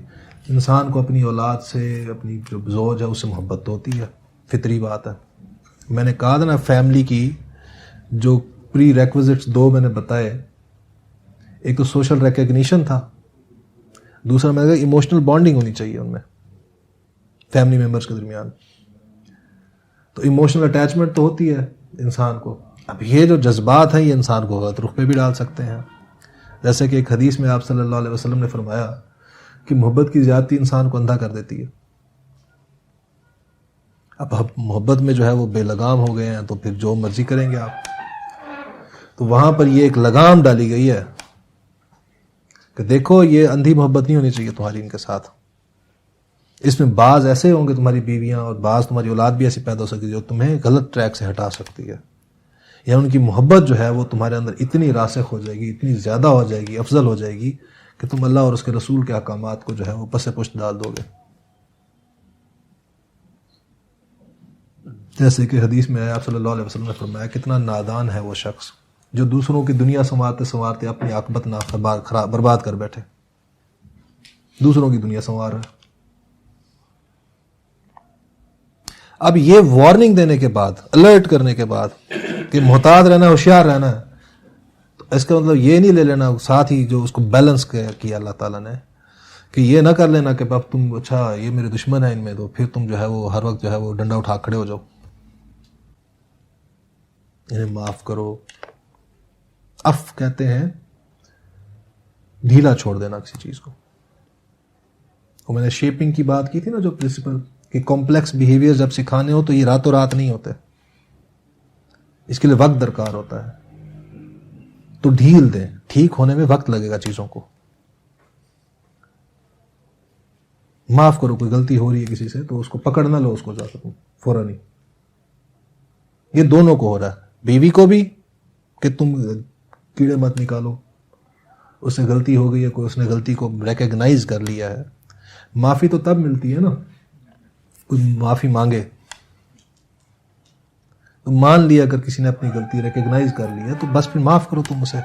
انسان کو اپنی اولاد سے, اپنی جو زوج ہے اس سے محبت تو ہوتی ہے, فطری بات ہے. میں نے کہا تھا نا فیملی کی جو پری ریکوزٹس دو میں نے بتائے, ایک تو سوشل ریکگنیشن تھا, دوسرا میں نے کہا ایموشنل بانڈنگ ہونی چاہیے ان میں فیملی ممبرس کے درمیان. تو ایموشنل اٹیچمنٹ تو ہوتی ہے انسان کو. اب یہ جو جذبات ہیں یہ انسان کو غلط رخ پہ بھی ڈال سکتے ہیں. جیسے کہ ایک حدیث میں آپ صلی اللہ علیہ وسلم نے فرمایا کہ محبت کی زیادتی انسان کو اندھا کر دیتی ہے. اب محبت میں جو ہے وہ بے لگام ہو گئے ہیں تو پھر جو مرضی کریں گے آپ. تو وہاں پر یہ ایک لگام ڈالی گئی ہے کہ دیکھو یہ اندھی محبت نہیں ہونی چاہیے تمہاری ان کے ساتھ. اس میں بعض ایسے ہوں گے تمہاری بیویاں اور بعض تمہاری اولاد بھی ایسی پیدا ہو سکتی ہے جو تمہیں غلط ٹریک سے ہٹا سکتی ہے, یا ان کی محبت جو ہے وہ تمہارے اندر اتنی راسخ ہو جائے گی, اتنی زیادہ ہو جائے گی, افضل ہو جائے گی کہ تم اللہ اور اس کے رسول کے احکامات کو جو ہے وہ پس پشت ڈال دو گے. جیسے کہ حدیث میں آپ صلی اللہ علیہ وسلم نے فرمایا کتنا نادان ہے وہ شخص جو دوسروں کی دنیا سنوارتے سنوارتے اپنی عاقبت برباد کر بیٹھے. دوسروں کی دنیا سنوار رہا ہے. اب یہ وارننگ دینے کے بعد, الرٹ کرنے کے بعد کہ محتاط رہنا, ہوشیار رہنا ہے, تو اس کا مطلب یہ نہیں لے لینا ساتھ ہی جو اس کو بیلنس کیا اللہ تعالیٰ نے, کہ یہ نہ کر لینا کہ اب تم اچھا یہ میرے دشمن ہیں ان میں تو پھر تم جو ہے وہ ہر وقت جو ہے وہ ڈنڈا اٹھا کھڑے ہو جاؤ, انہیں معاف کرو. عفو کہتے ہیں ڈھیلا چھوڑ دینا کسی چیز کو. وہ میں نے شیپنگ کی بات کی تھی نا، جو پرنسپل کہ کمپلیکس بیہیویئر جب سکھانے ہو تو یہ راتوں رات نہیں ہوتے، اس کے لیے وقت درکار ہوتا ہے. تو ڈھیل دیں، ٹھیک ہونے میں وقت لگے گا چیزوں کو. معاف کرو، کوئی غلطی ہو رہی ہے کسی سے تو اس کو پکڑ نہ لو، اس کو جا سکوں فوراً ہی. یہ دونوں کو ہو رہا ہے، بیوی کو بھی کہ تم کیڑے مت نکالو، اس سے غلطی ہو گئی ہے، کوئی اس نے غلطی کو ریکگنائز کر لیا ہے. معافی تو تب ملتی ہے نا کوئی معافی مانگے. تو مان لیا اگر کسی نے اپنی غلطی ریکگنائز کر لی ہے تو بس پھر معاف کرو، تم اسے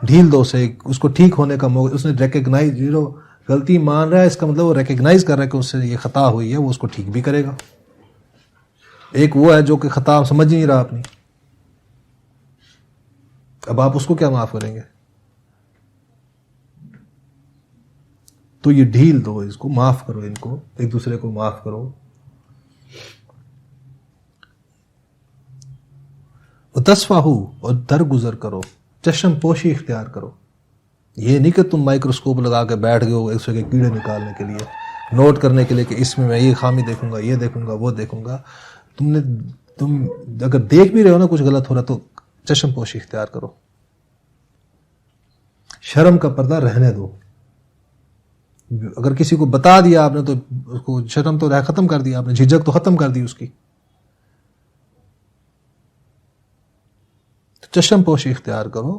ڈھیل دو، اسے اس کو ٹھیک ہونے کا موقع. اس نے ریکگنائز، جو غلطی مان رہا ہے اس کا مطلب وہ ریکگنائز کر رہا ہے کہ اس سے یہ خطا ہوئی ہے، وہ اس کو ٹھیک بھی کرے گا. ایک وہ ہے جو کہ خطا سمجھ نہیں رہا اپنی، اب آپ اس کو کیا معاف کریں گے؟ تو یہ ڈھیل دو، اس کو معاف کرو، ان کو ایک دوسرے کو معاف کرو. تصفحو، اور درگزر کرو، چشم پوشی اختیار کرو. یہ نہیں کہ تم مائکروسکوپ لگا کے بیٹھ گئے ہو ایک دوسرے کے کیڑے نکالنے کے لیے، نوٹ کرنے کے لیے کہ اس میں یہ خامی دیکھوں گا، یہ دیکھوں گا، وہ دیکھوں گا. تم اگر دیکھ بھی رہے ہو نا کچھ غلط ہو رہا تو چشم پوشی اختیار کرو. شرم کا پردہ رہنے دو. اگر کسی کو بتا دیا آپ نے تو اس کو شرم تو ختم کر دیا آپ نے، جھجک تو ختم کر دی اس کی. چشم پوشی اختیار کرو.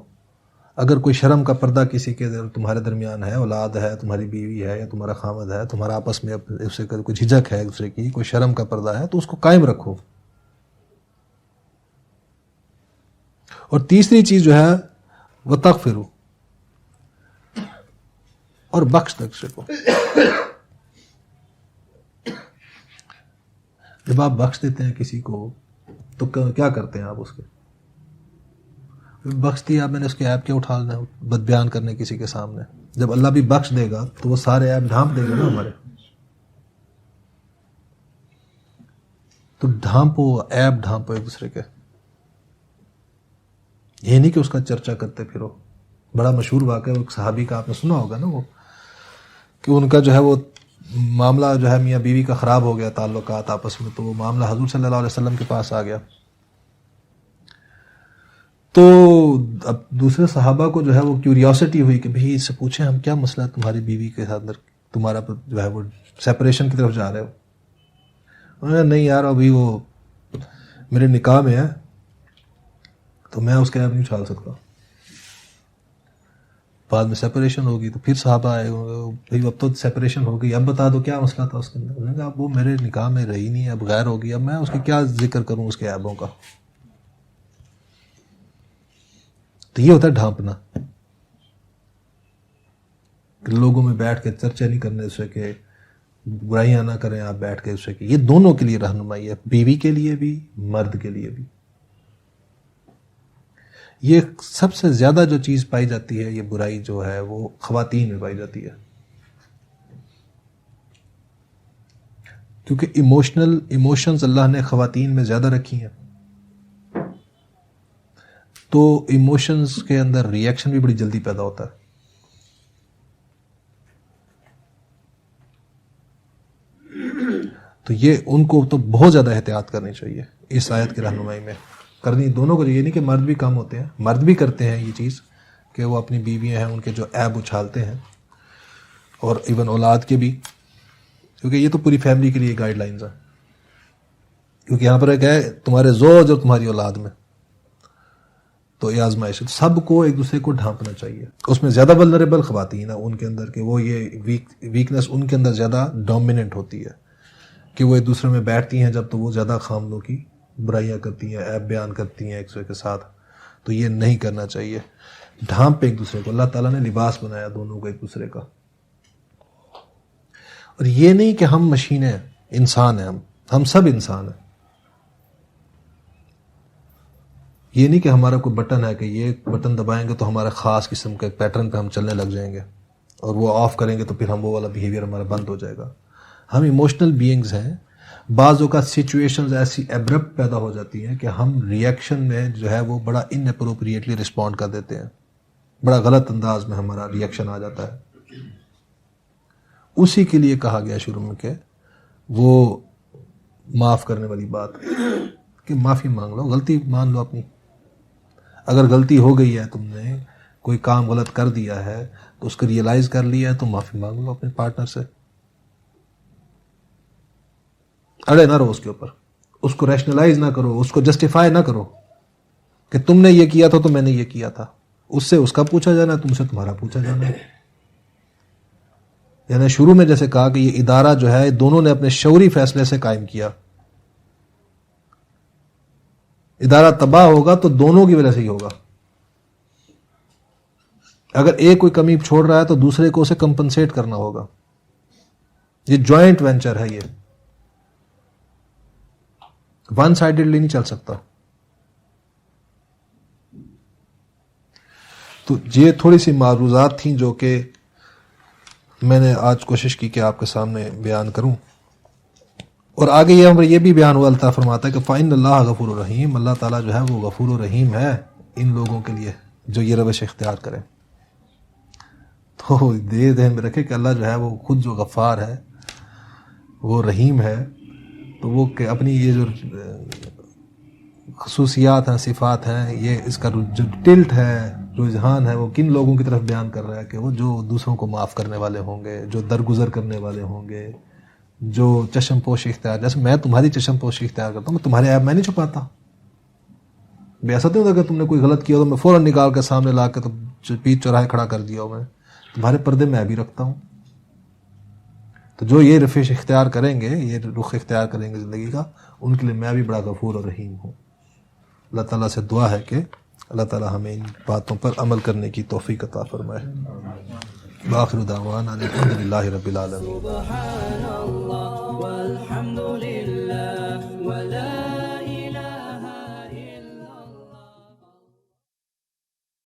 اگر کوئی شرم کا پردہ کسی کے تمہارے درمیان ہے، اولاد ہے، تمہاری بیوی ہے یا تمہارا خامد ہے، تمہارا آپس میں اس سے کوئی جھجک ہے ایک دوسرے کی، کوئی شرم کا پردہ ہے تو اس کو قائم رکھو. اور تیسری چیز جو ہے وہ تغفرو، اور بخش دو دوسرے کو. جب آپ بخش دیتے ہیں کسی کو تو کیا کرتے ہیں آپ؟ اس کے بخش دیا، میں نے اس کے عیب کیا اٹھالنا ہے بد بیان کرنے کسی کے سامنے؟ جب اللہ بھی بخش دے گا تو وہ سارے عیب ڈھانپ دے گا نا ہمارے. تو ڈھانپو، عیب ڈھانپو ایک دوسرے کے. یہ نہیں کہ اس کا چرچا کرتے پھرو. بڑا مشہور واقعہ ایک صحابی کا آپ نے سنا ہوگا نا، وہ کہ ان کا جو ہے وہ معاملہ جو ہے میاں بیوی کا خراب ہو گیا، تعلقات آپس میں. تو وہ معاملہ حضور صلی اللہ علیہ وسلم کے پاس آ گیا. تو اب دوسرے صحابہ کو جو ہے وہ کیوریاسٹی ہوئی کہ بھئی اس سے پوچھیں ہم کیا مسئلہ ہے تمہاری بیوی کے ساتھ، تمہارا جو ہے وہ سیپریشن کی طرف جا رہے ہو. انہوں نے نہیں یار ابھی وہ میرے نکاح میں ہے تو میں اس کے عیب نہیں اچھال سکتا، بعد میں سیپریشن ہوگی تو پھر صحابہ آئے بھئی اب تو سیپریشن ہو گئی، اب بتا دو کیا مسئلہ تھا اس کے اندر. انہوں نے کہا اب وہ میرے نکاح میں رہی نہیں ہے، اب غیر ہو گئی، اب میں اس کی کیا ذکر کروں اس کے عیبوں کا. تو یہ ہوتا ہے ڈھانپنا، کہ لوگوں میں بیٹھ کے چرچے نہیں کرنے دوسرے کے، برائیاں نہ کریں آپ بیٹھ کے دوسرے کی. یہ دونوں کے لیے رہنمائی ہے، بیوی کے لیے بھی، مرد کے لیے بھی. یہ سب سے زیادہ جو چیز پائی جاتی ہے، یہ برائی جو ہے وہ خواتین میں پائی جاتی ہے، کیونکہ ایموشنز اللہ نے خواتین میں زیادہ رکھی ہیں. تو ایموشنز کے اندر ری ایکشن بھی بڑی جلدی پیدا ہوتا ہے. تو یہ ان کو تو بہت زیادہ احتیاط کرنی چاہیے اس آیت کی رہنمائی میں. کرنی دونوں کو. یہ نہیں کہ مرد بھی کم ہوتے ہیں، مرد بھی کرتے ہیں یہ چیز کہ وہ اپنی بیویاں ہیں ان کے جو عیب اچھالتے ہیں، اور ایون اولاد کے بھی، کیونکہ یہ تو پوری فیملی کے لیے گائیڈ لائنز ہیں. کیونکہ یہاں پر ایک ہے تمہارے زوج اور تمہاری اولاد میں، تو یہ آزمائش ہے. سب کو ایک دوسرے کو ڈھانپنا چاہیے. اس میں زیادہ ولنریبل خواتین ہیں ان کے اندر، کہ وہ یہ ویکنس ان کے اندر زیادہ ڈومیننٹ ہوتی ہے کہ وہ ایک دوسرے میں بیٹھتی ہیں جب تو وہ زیادہ خامدوں کی برائیاں کرتی ہیں، عیب بیان کرتی ہیں ایک دوسرے کے ساتھ. تو یہ نہیں کرنا چاہیے. ڈھانپ ایک دوسرے کو. اللہ تعالیٰ نے لباس بنایا دونوں کو ایک دوسرے کا. اور یہ نہیں کہ ہم مشینیں، انسان ہیں، ہم سب انسان ہیں. یہ نہیں کہ ہمارا کوئی بٹن ہے کہ یہ بٹن دبائیں گے تو ہمارا خاص قسم کے پیٹرن پہ ہم چلنے لگ جائیں گے، اور وہ آف کریں گے تو پھر ہم وہ والا بیہیویئر ہمارا بند ہو جائے گا. ہم ایموشنل بینگز ہیں. بعض اوقات سچویشنز ایسی ایبرپٹ پیدا ہو جاتی ہیں کہ ہم ری ایکشن میں جو ہے وہ بڑا ان اپروپریٹلی رسپونڈ کر دیتے ہیں، بڑا غلط انداز میں ہمارا ری ایکشن آ جاتا ہے. اسی کے لیے کہا گیا شروع میں کہ وہ معاف کرنے والی بات کہ معافی مانگ لو، غلطی مان لو اپنی. اگر غلطی ہو گئی ہے، تم نے کوئی کام غلط کر دیا ہے تو اس کو ریئلائز کر لیا ہے تو معافی مانگ لو اپنے پارٹنر سے. اڑے نہ رہو اس کے اوپر، اس کو ریشنلائز نہ کرو، اس کو جسٹیفائی نہ کرو کہ تم نے یہ کیا تھا تو میں نے یہ کیا تھا. اس سے اس کا پوچھا جانا ہے، تم سے تمہارا پوچھا جانا ہے. یعنی شروع میں جیسے کہا کہ یہ ادارہ جو ہے دونوں نے اپنے شعوری فیصلے سے قائم کیا. ادارہ تباہ ہوگا تو دونوں کی وجہ سے ہی ہوگا. اگر ایک کوئی کمی چھوڑ رہا ہے تو دوسرے کو اسے کمپنسیٹ کرنا ہوگا. یہ جوائنٹ وینچر ہے، یہ ون سائیڈڈلی نہیں چل سکتا. تو یہ تھوڑی سی معروضات تھیں جو کہ میں نے آج کوشش کی کہ آپ کے سامنے بیان کروں. اور آگے یہ بھی بیان ہوا، اللہ تعالیٰ فرماتا ہے کہ فَإِنَّ اللَّهَ غَفُورٌ رَحِيمٌ، اللہ تعالیٰ جو ہے وہ غفور و رحیم ہے ان لوگوں کے لیے جو یہ روش اختیار کریں. تو یہ ذہن میں رکھے کہ اللہ جو ہے وہ خود جو غفار ہے، وہ رحیم ہے. تو وہ کہ اپنی یہ جو خصوصیات ہیں، صفات ہیں، یہ اس کا جو ٹلٹ ہے، رجحان ہے، وہ کن لوگوں کی طرف بیان کر رہا ہے کہ وہ جو دوسروں کو معاف کرنے والے ہوں گے، جو درگزر کرنے والے ہوں گے، جو چشم پوشی اختیار. جیسے میں تمہاری چشم پوشی اختیار کرتا ہوں، میں تمہارے عیب میں نہیں چھپاتا. بے ایسا نہیں ہوتا کہ تم نے کوئی غلط کیا تو میں فوراً نکال کے سامنے لا کے تو پیچ چوراہے کھڑا کر دیا ہوں. میں تمہارے پردے میں بھی رکھتا ہوں. تو جو یہ روش اختیار کریں گے، یہ رخ اختیار کریں گے زندگی کا، ان کے لیے میں بھی بڑا غفور اور رحیم ہوں. اللہ تعالیٰ سے دعا ہے کہ اللہ تعالیٰ ہمیں ان باتوں پر عمل کرنے کی توفیق عطا فرمائے. بآخر دعوانا الحمد للہ رب العالمین.